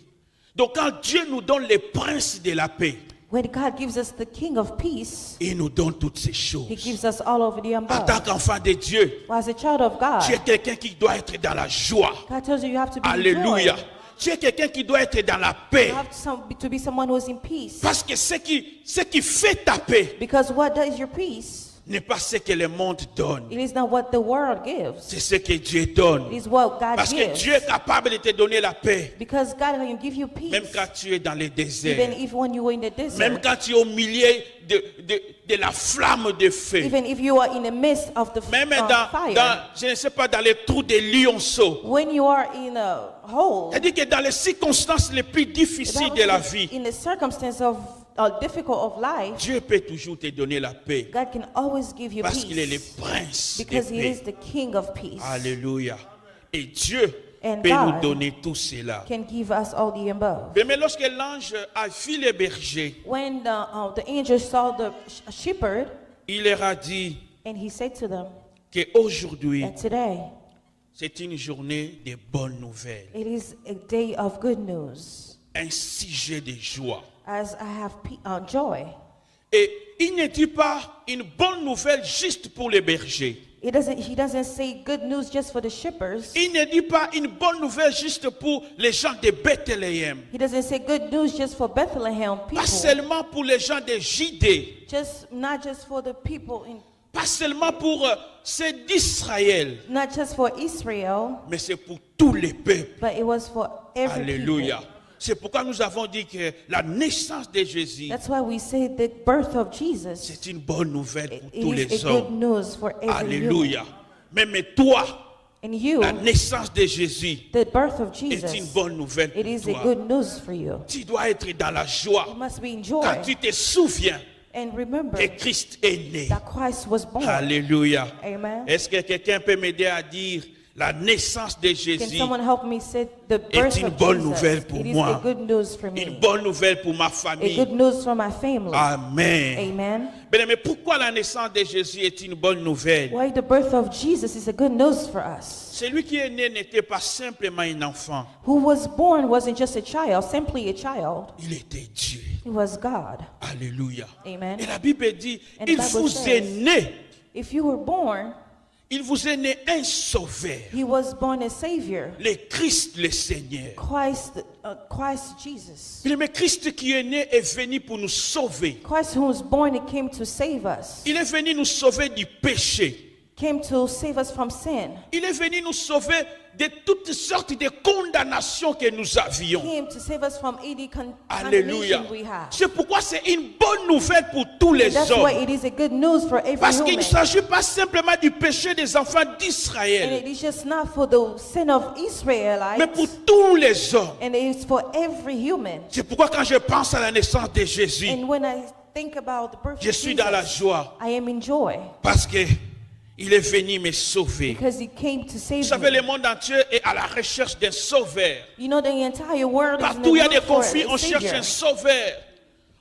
Donc quand Dieu nous donne le prince de la paix, When God gives us the King of peace, il nous donne toutes ces He choses. gives us all over the En above. tant qu'enfant de Dieu, Well, as a child of tu es God, quelqu'un qui doit être dans la joie. God tells you you have to be in Alléluia. joy. Tu es quelqu'un qui doit être dans la paix. You have to be someone who is in peace. Parce que ce qui fait ta paix Because what does your peace? n'est pas ce que le monde donne. It is not what the world gives. C'est ce que Dieu donne. It is what God Parce que gives. Dieu est capable de te donner la paix. Because God can give you peace. Même quand tu es dans le Even désert. if when you are in the desert. Même quand tu es au milieu de la flamme de feu. Even if you are in the midst of the Même fire. je ne sais pas, dans les trous des lionceaux. When you are in a hole. C'est-à-dire que dans les circonstances les plus the difficiles Bible de la says vie, in the circumstance of difficult of life, Dieu peut toujours te donner la paix. God can always give you Parce qu'il est le peace. prince de Because He paix. is the King of peace. Alléluia. Et Dieu And peut nous God donner tout cela. can give us all the above. Mais lorsque l'ange a vu les bergers, When the angel saw the shepherd, il leur a dit and he said to them qu'aujourd'hui, that today c'est une journée de bonnes nouvelles. it is a day of good news, Un sujet de joie. as I have joy. Et il ne dit pas une bonne nouvelle juste pour les bergers. He doesn't say good news just for the shepherds. Il ne dit pas une bonne nouvelle juste pour les gens de Bethléem. He doesn't say good news just for Bethlehem people. Pas seulement pour les gens de Judée. Not just for the people Pas seulement pour ceux d'Israël. not just for Israel, Mais c'est pour tous les peuples. but it was for every Alléluia. people. C'est pourquoi nous avons dit que la naissance de Jésus, That's why we say the birth of Jesus c'est une bonne nouvelle pour it tous is les a good hommes. news for every human. Alléluia. Même toi, And you, la naissance de Jésus the birth of est une Jesus, bonne nouvelle it is pour a toi. good news for you. Tu dois être dans la joie You must be in quand joy tu te souviens and remember que Christ est né. that Christ was born. Alléluia. Amen. Est-ce que quelqu'un peut m'aider à dire la naissance de Can Jésus someone help me say the est birth une of bonne Jesus? nouvelle pour It is moi. a good news for une me. bonne nouvelle pour ma A famille? good news for my family. Amen. Amen. Mais pourquoi la naissance de Jésus est une bonne nouvelle? Why the birth of Jesus is a good news for us. Celui qui est né n'était pas simplement un enfant. Who was born wasn't just a child, simply a child. Il était Dieu. It was God. Alléluia. Amen. Et la Bible dit, And il the Bible vous est says, né. If you were born, Il vous est né un sauveur. he was born a savior. Le Christ le Seigneur. Christ Jesus. Mais Christ qui est né est venu pour nous sauver. Christ who was born, he came to save us. Il est venu nous sauver du péché. Came to save us from sin. Il est venu nous sauver de toutes sortes de condamnations que nous avions. Came to save us from any Alléluia. condemnation we have. C'est pourquoi c'est une bonne nouvelle pour tous les That's why hommes. it is a good news for every Parce qu'il ne human. s'agit pas simplement du péché des enfants And d'Israël, it is just not for the sin of Israelites, mais pour tous les hommes. and it is for every human. C'est pourquoi quand je pense à la naissance de Jésus, And when I think about the birth je of suis dans la Jesus, joie I am in joy parce que il est venu me sauver. because he came to Vous save savez, me. le monde entier est à la recherche d'un sauveur. You know, the entire world is in Partout où il y a the des look for conflits, a on cherche savior. un sauveur.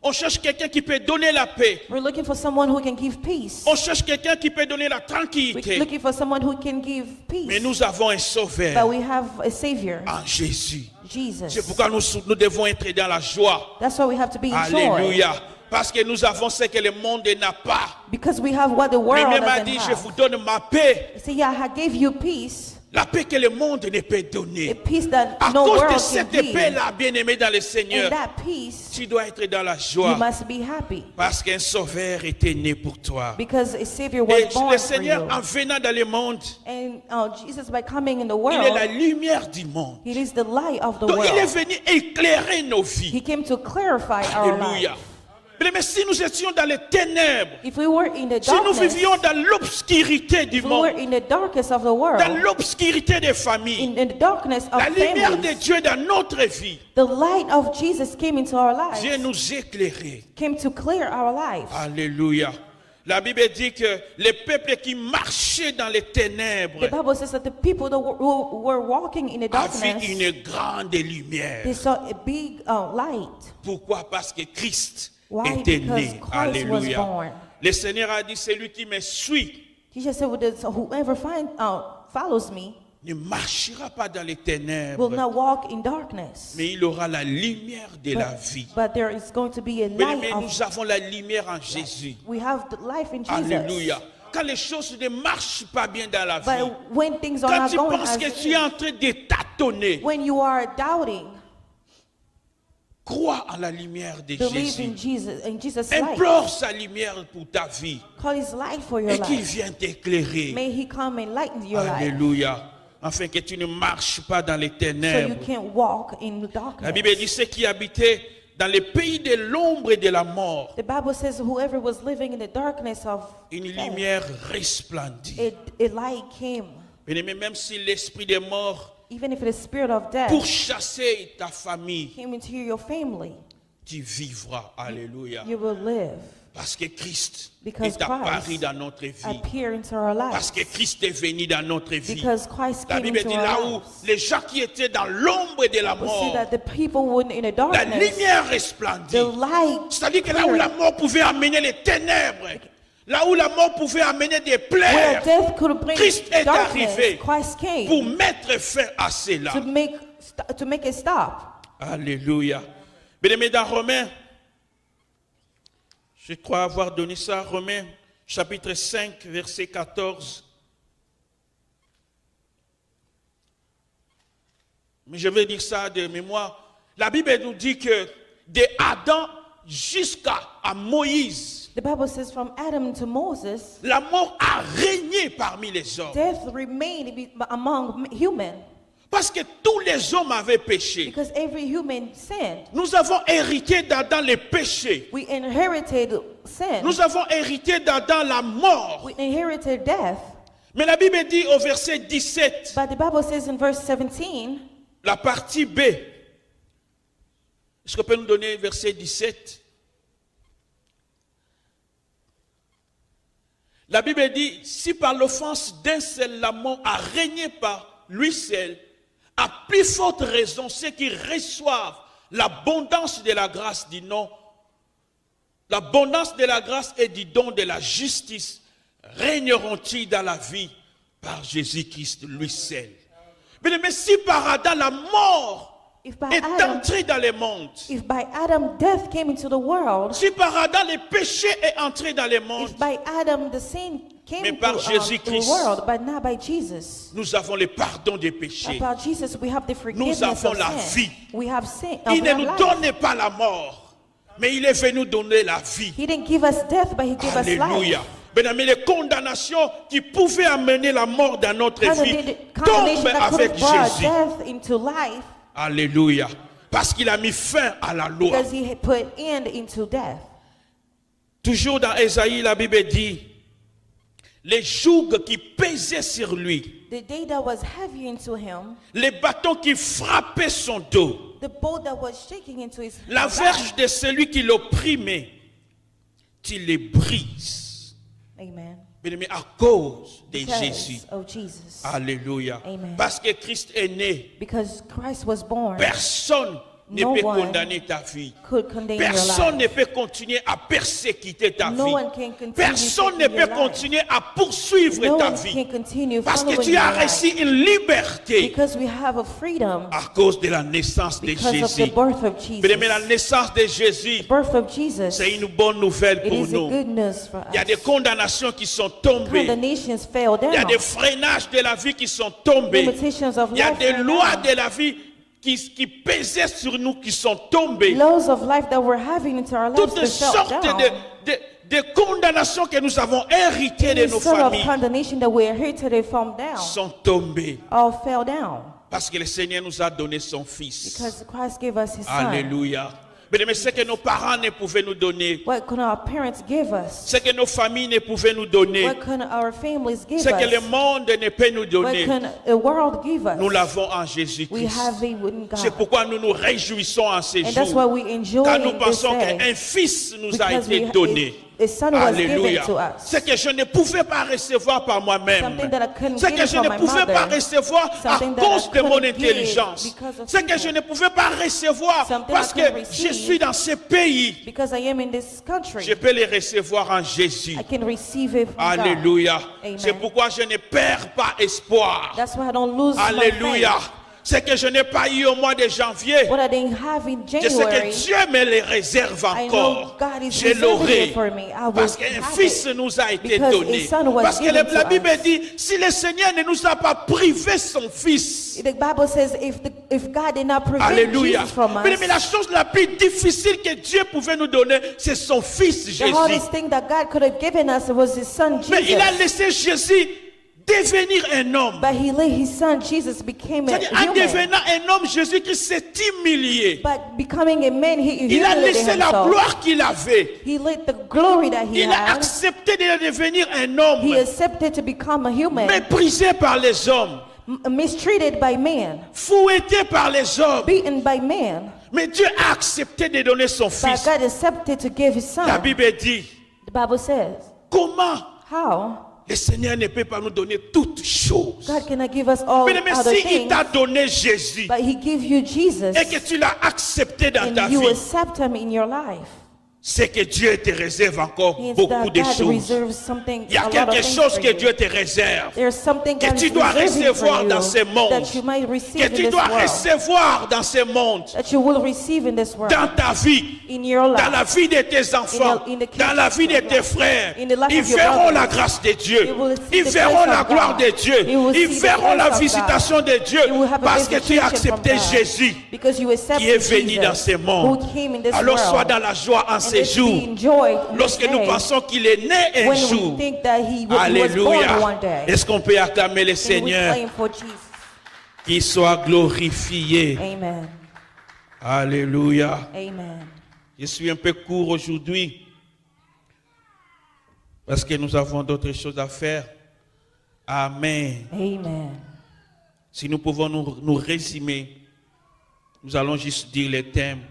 On cherche quelqu'un qui peut donner la paix. We're looking for someone who can give peace. On cherche quelqu'un qui peut donner la We're tranquillité. looking for someone who can give Mais peace. nous avons un But sauveur we have a savior, en Jésus. Jesus. C'est pourquoi nous devons être dans la joie. That's why we have to be in joy. Alléluia. Parce que nous avons ce que le monde n'a pas. Because we have what the world Lui-même a doesn't dit, je have. vous donne ma paix. He said, yeah, I gave you peace, La paix que le monde ne peut a donner. peace that À no cause de world can cette give. paix-là, bien-aimé dans le Seigneur, And that peace, tu dois être dans la you joie. must be happy. Parce qu'un sauveur était né pour toi. Because a savior was Et born le for Seigneur, you. en venant dans le monde, And Jesus, by coming in the il est la world, lumière du monde. he is the light of the Donc il est world. venu éclairer nos vies. He came to clarify our Alléluia. life. Mais si nous étions dans les ténèbres, If we were in the si nous darkness, vivions dans l'obscurité du if we were monde, in the darkest of the dans world, l'obscurité des familles, in the darkness of la lumière de families, Dieu dans notre vie, the light of Jesus came into our Dieu lives, nous éclairait. came to clear our lives. Alléluia. La Bible dit que les peuples qui marchaient dans les ténèbres The Bible says that the people that who were walking in the avaient darkness, une grande lumière. they saw a big light. Pourquoi? Parce que Christ Why? était Because né. Christ Alléluia. was born. Le Seigneur a dit, celui qui me suit Jesus said, whoever follows me ne marchera pas dans les will ténèbres, not walk in darkness, mais il aura la lumière de la vie. but there is going to be a Mais light nous of, avons la lumière en Jésus. we have the life in Jesus. Alléluia. Quand les choses ne marchent pas bien dans la vie, But when things are quand not tu going penses as que tu es en train de tâtonner, when you are doubting, crois en la lumière de believe in Jésus. Jesus' light. Implore sa lumière pour ta vie Call his light for your et qu'il life. vienne t'éclairer. May he come and lighten your life Alléluia. Afin que tu ne marches pas dans les so you ténèbres. can't walk in the La Bible dit darkness. ceux qui habitaient dans le pays de l'ombre et de la mort, The Bible says whoever was living in the darkness of une death, lumière resplendit. a light came. Bien-aimé, même si l'esprit des morts Even if the spirit of death pour chasser ta famille, came into your family, tu vivras. Alléluia. you will live. Parce que Christ Because est apparu Christ dans notre vie. appear into our Parce lives. que Christ est venu dans notre vie. Because Christ La came Bible into dit là our où lives. les gens qui étaient dans l'ombre de la We see mort, that the people who were in the la darkness, lumière resplendit. the light C'est-à-dire que là où la mort pouvait amener les ténèbres, là où la mort pouvait amener des where plaies, death could bring Christ est darkness, arrivé Christ came pour mettre fin à cela. to make it stop. Alléluia. Bien-aimés, dans Romains, je crois avoir donné ça, Romains, chapitre 5, verset 14. Mais je vais dire ça de mémoire. La Bible nous dit que de Adam jusqu'à Moïse, The Bible says from Adam to Moses, la mort a régné parmi les hommes. death remained among humans Parce que tous les hommes avaient péché. because every human sinned. Nous avons hérité d'Adam les péchés. We inherited sin. Nous avons hérité d'Adam la mort. We inherited death. Mais la Bible dit au verset 17, But the Bible says in verse 17, la partie B. Est-ce qu'on peut nous donner verset 17? La Bible dit, si par l'offense d'un seul l'amant a régné par lui seul, à plus forte raison, ceux qui reçoivent l'abondance de la grâce, dit non, l'abondance de la grâce et du don de la justice, régneront-ils dans la vie par Jésus-Christ lui seul. Mais si par Adam la mort if by est Adam, entrée dans le monde, if by Adam death came into the world, si par Adam le péché est entré dans le monde, if by Adam the sin came Mais to, par to the Jésus-Christ, world, but not by Jesus. nous avons le pardon des péchés. About Jesus, we have the forgiveness avons of la sin. vie. We have sin. Il we ne have nous life. donnait pas la mort, mais il est venu donner la vie. He didn't give us death, but he gave us Alléluia. life. Bien aimé, les condamnations qui pouvaient amener la mort dans notre vie Condemnation tombent that could avec have brought Jésus. death into life Alléluia. Parce qu'il a mis fin à la loi. because he had put end into death. Toujours dans Ésaïe, la Bible dit, les jougs qui pesaient sur lui, The day that was heavy into him, les bâtons qui frappaient son dos, the boat that was shaking into his la back. verge de celui qui l'opprimait, tu les brises. Amen. Bien-aimé, à cause de Because Jésus. of Jesus. Alléluia. Amen. Parce que Christ est né, Because Christ was born, personne ne No peut one condamner ta vie. could condemn your Personne ne life. peut continuer à persécuter ta No vie. one can continue Personne ne taking peut your life. continuer à poursuivre No ta one vie. can continue Parce que following tu as your reçu life. une liberté Because we have a freedom à cause de la naissance de because of Jésus. the birth of Jesus. Bien-aimé, la naissance de Jésus, The birth of Jesus, c'est une bonne nouvelle it pour is a nous. good news for Il y a des us. condamnations qui sont tombées. Condemnations fell Il y a down. des freinages de la vie qui sont tombés. Limitations of Il y a life des fell lois down. de la vie qui pesaient sur nous, qui sont tombées. Laws of life that we're having into our lives Toutes they fell sortes down. de condamnations que nous avons héritées de Any nos sort of familles condemnation that we inherited, they fall down. sont tombées. All fell down. Parce que le Seigneur nous a donné son Fils. Because Christ gave us his son. Alléluia. Mais ce que nos parents ne pouvaient nous donner, What can our parents give us? ce que nos familles ne pouvaient nous donner, What can our families give ce que le us? monde ne peut nous What donner, can the world give us? nous l'avons en We Jésus-Christ. have it in C'est God. pourquoi nous nous réjouissons en ces And that's jours. why we enjoy Car nous in this pensons day. qu'un fils nous a Because été donné. a son was given Alléluia. to us. Ce que je ne pouvais pas recevoir par moi-même. Something that I couldn't Ce que get je from ne my pouvais pas mother. recevoir à Something that cause I de mon couldn't give intelligence. because of Ce que people. je ne pouvais pas recevoir Something parce I que couldn't je receive. suis dans ce pays. Because I am in this country, Je peux les recevoir en Jésus. I can receive it from God. Alléluia. Amen. C'est pourquoi je ne perds pas espoir. That's why I don't lose Alléluia. my faith. Ce que je n'ai pas eu au mois de janvier, What I didn't have in je sais January, que Dieu me les réserve I know encore. God is Je reserving l'aurai. it for me. I will Parce qu'un have fils it. nous a été Because donné. a son was Parce que given la to Bible us. dit, si le Seigneur ne nous a pas privé son fils, The Bible says if God did not prevent alléluia. Jesus from us, Mais la chose la plus difficile que Dieu pouvait nous donner, c'est son fils the Jésus. hardest thing that God could have given us was his son Mais il a Jesus. laissé Jésus devenir un homme. But he let his son Jesus became a C'est-à-dire, en human. devenant un homme, Jésus-Christ s'est humilié. But becoming a man, he Il a humiliated laissé la himself. gloire qu'il avait. He let the glory that he Il a had. accepté de devenir un He homme, accepted to become a human, méprisé par les hommes, mistreated by man, fouetté par les hommes. beaten by man. Mais Dieu a accepté de donner son But fils. God accepted to give his La son. Bible dit, The Bible says, comment how? le Seigneur ne peut pas nous donner toutes choses. God cannot give us all Mais other si il things, t'a donné Jésus but he gives you Jesus, et que tu l'as accepté dans ta and you vie, accept him in your life. c'est que Dieu te réserve encore Means beaucoup that de God choses. reserves something, Il y a a lot of quelque things chose for que you. Dieu te réserve, There's something que God tu is dois reserving recevoir for dans you ce monde, that you might receive que in tu this dois world, recevoir dans ce monde, that you will receive in this world, dans ta vie, in your dans la life. vie de tes enfants, in the dans la vie de tes frères. in the life Ils of your verront brothers. la grâce de Dieu. You will see Ils the verront grace la of gloire God. de Dieu. You will Ils see the verront la grace of visitation de Dieu You will have a parce que tu as visitation accepté from God, Jésus because you accepted qui est venu dans Jesus, ce monde. who came in this Alors world. sois dans la joie en And ces let's be jours. enjoyed in this Lorsque nous day, pensons qu'il est né un when jour. we think that he was born Alléluia. one day. Est-ce qu'on peut acclamer le Can we Seigneur? claim for Jesus? Qu'il soit glorifié. Amen. Alléluia. Amen. Je suis un peu court aujourd'hui parce que nous avons d'autres choses à faire. Amen. Amen. Si nous pouvons nous résumer, nous allons juste dire les thèmes.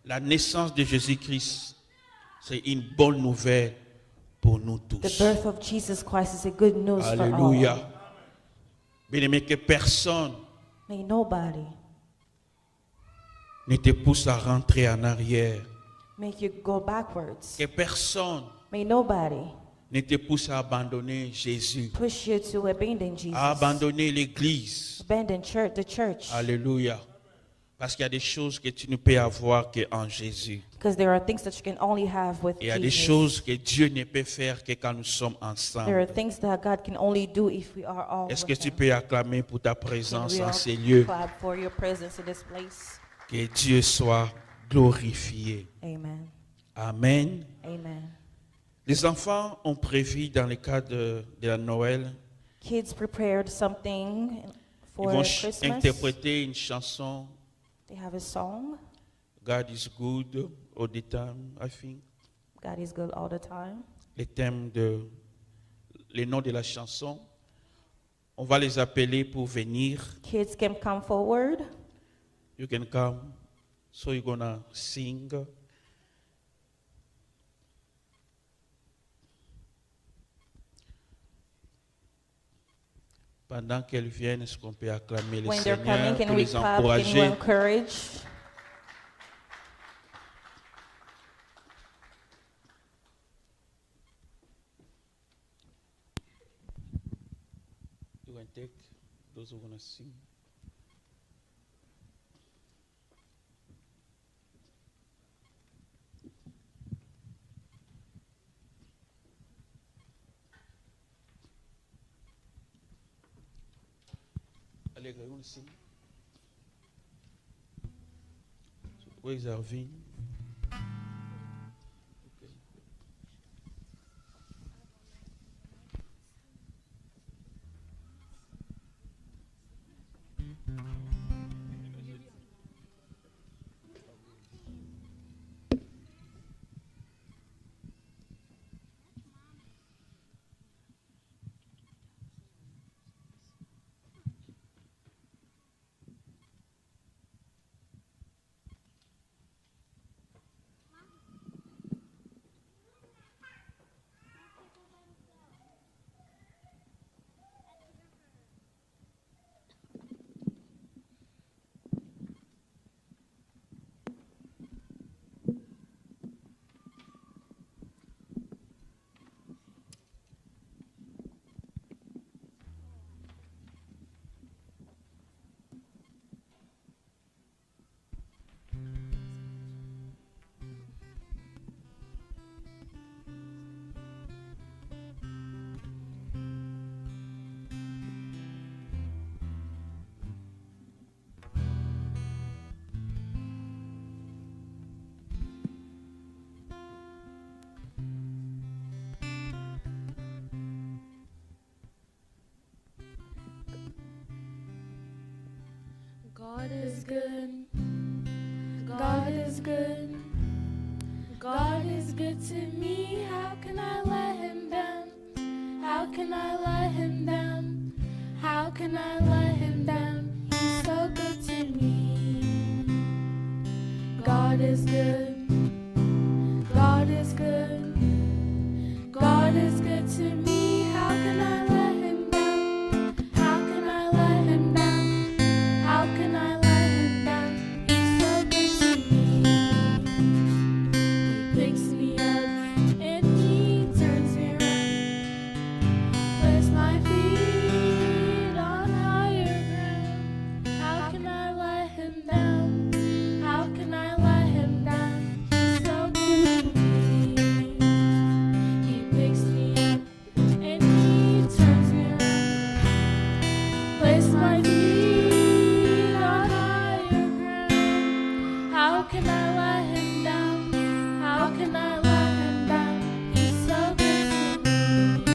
La naissance de Jésus-Christ, c'est une bonne nouvelle pour nous tous. The birth of Jesus Christ is a good news for all. Alléluia. Bien-aimé, que personne May nobody ne te pousse à rentrer en arrière. make you go backwards. Que personne May nobody ne te pousse à abandonner Jésus, push you to abandon Jesus. à abandonner l'Église. Abandon the church. Alléluia. Parce qu'il y a des choses que tu ne peux avoir qu'en Jésus. Because there are things that you can only have with Et il y a des Jesus. choses que Dieu ne peut faire que quand nous sommes There are ensemble. things that God can only do if we are all Est-ce que with tu Him. peux acclamer pour ta Can présence we en all ces lieux? clap for your presence in this place? Que Dieu soit glorifié. Amen. Amen. Amen. Les enfants ont prévu dans le cadre de la Noël, Kids prepared something ils for vont Christmas. interpréter une chanson, They have a song. God is good all the time, I think. God is good all the time. Les noms de la chanson, on va les appeler pour venir. Kids can come forward. You can come, so you're gonna sing. Pendant qu'elles viennent, est-ce qu'on peut acclamer le When they're Seigneur coming, can pour we les clap? Can we encourager? encourage? You can take those who want to sing. Allez, you want to sing? Where is Arvin? Okay. God is good. God is good. God is good to me. How can I let him down? How can I let him down? How can I let him down? He's so good to me. God is good. God is good. God is good to me. How can I let him down? How can I let him down? How can I let him down? He's so good to me. He picks me up and he turns me around. Place my feet on higher ground. How can I let him down? How can I let him down? He's so good to me. He picks me up and he turns me around. Place my feet on higher ground. How can I let him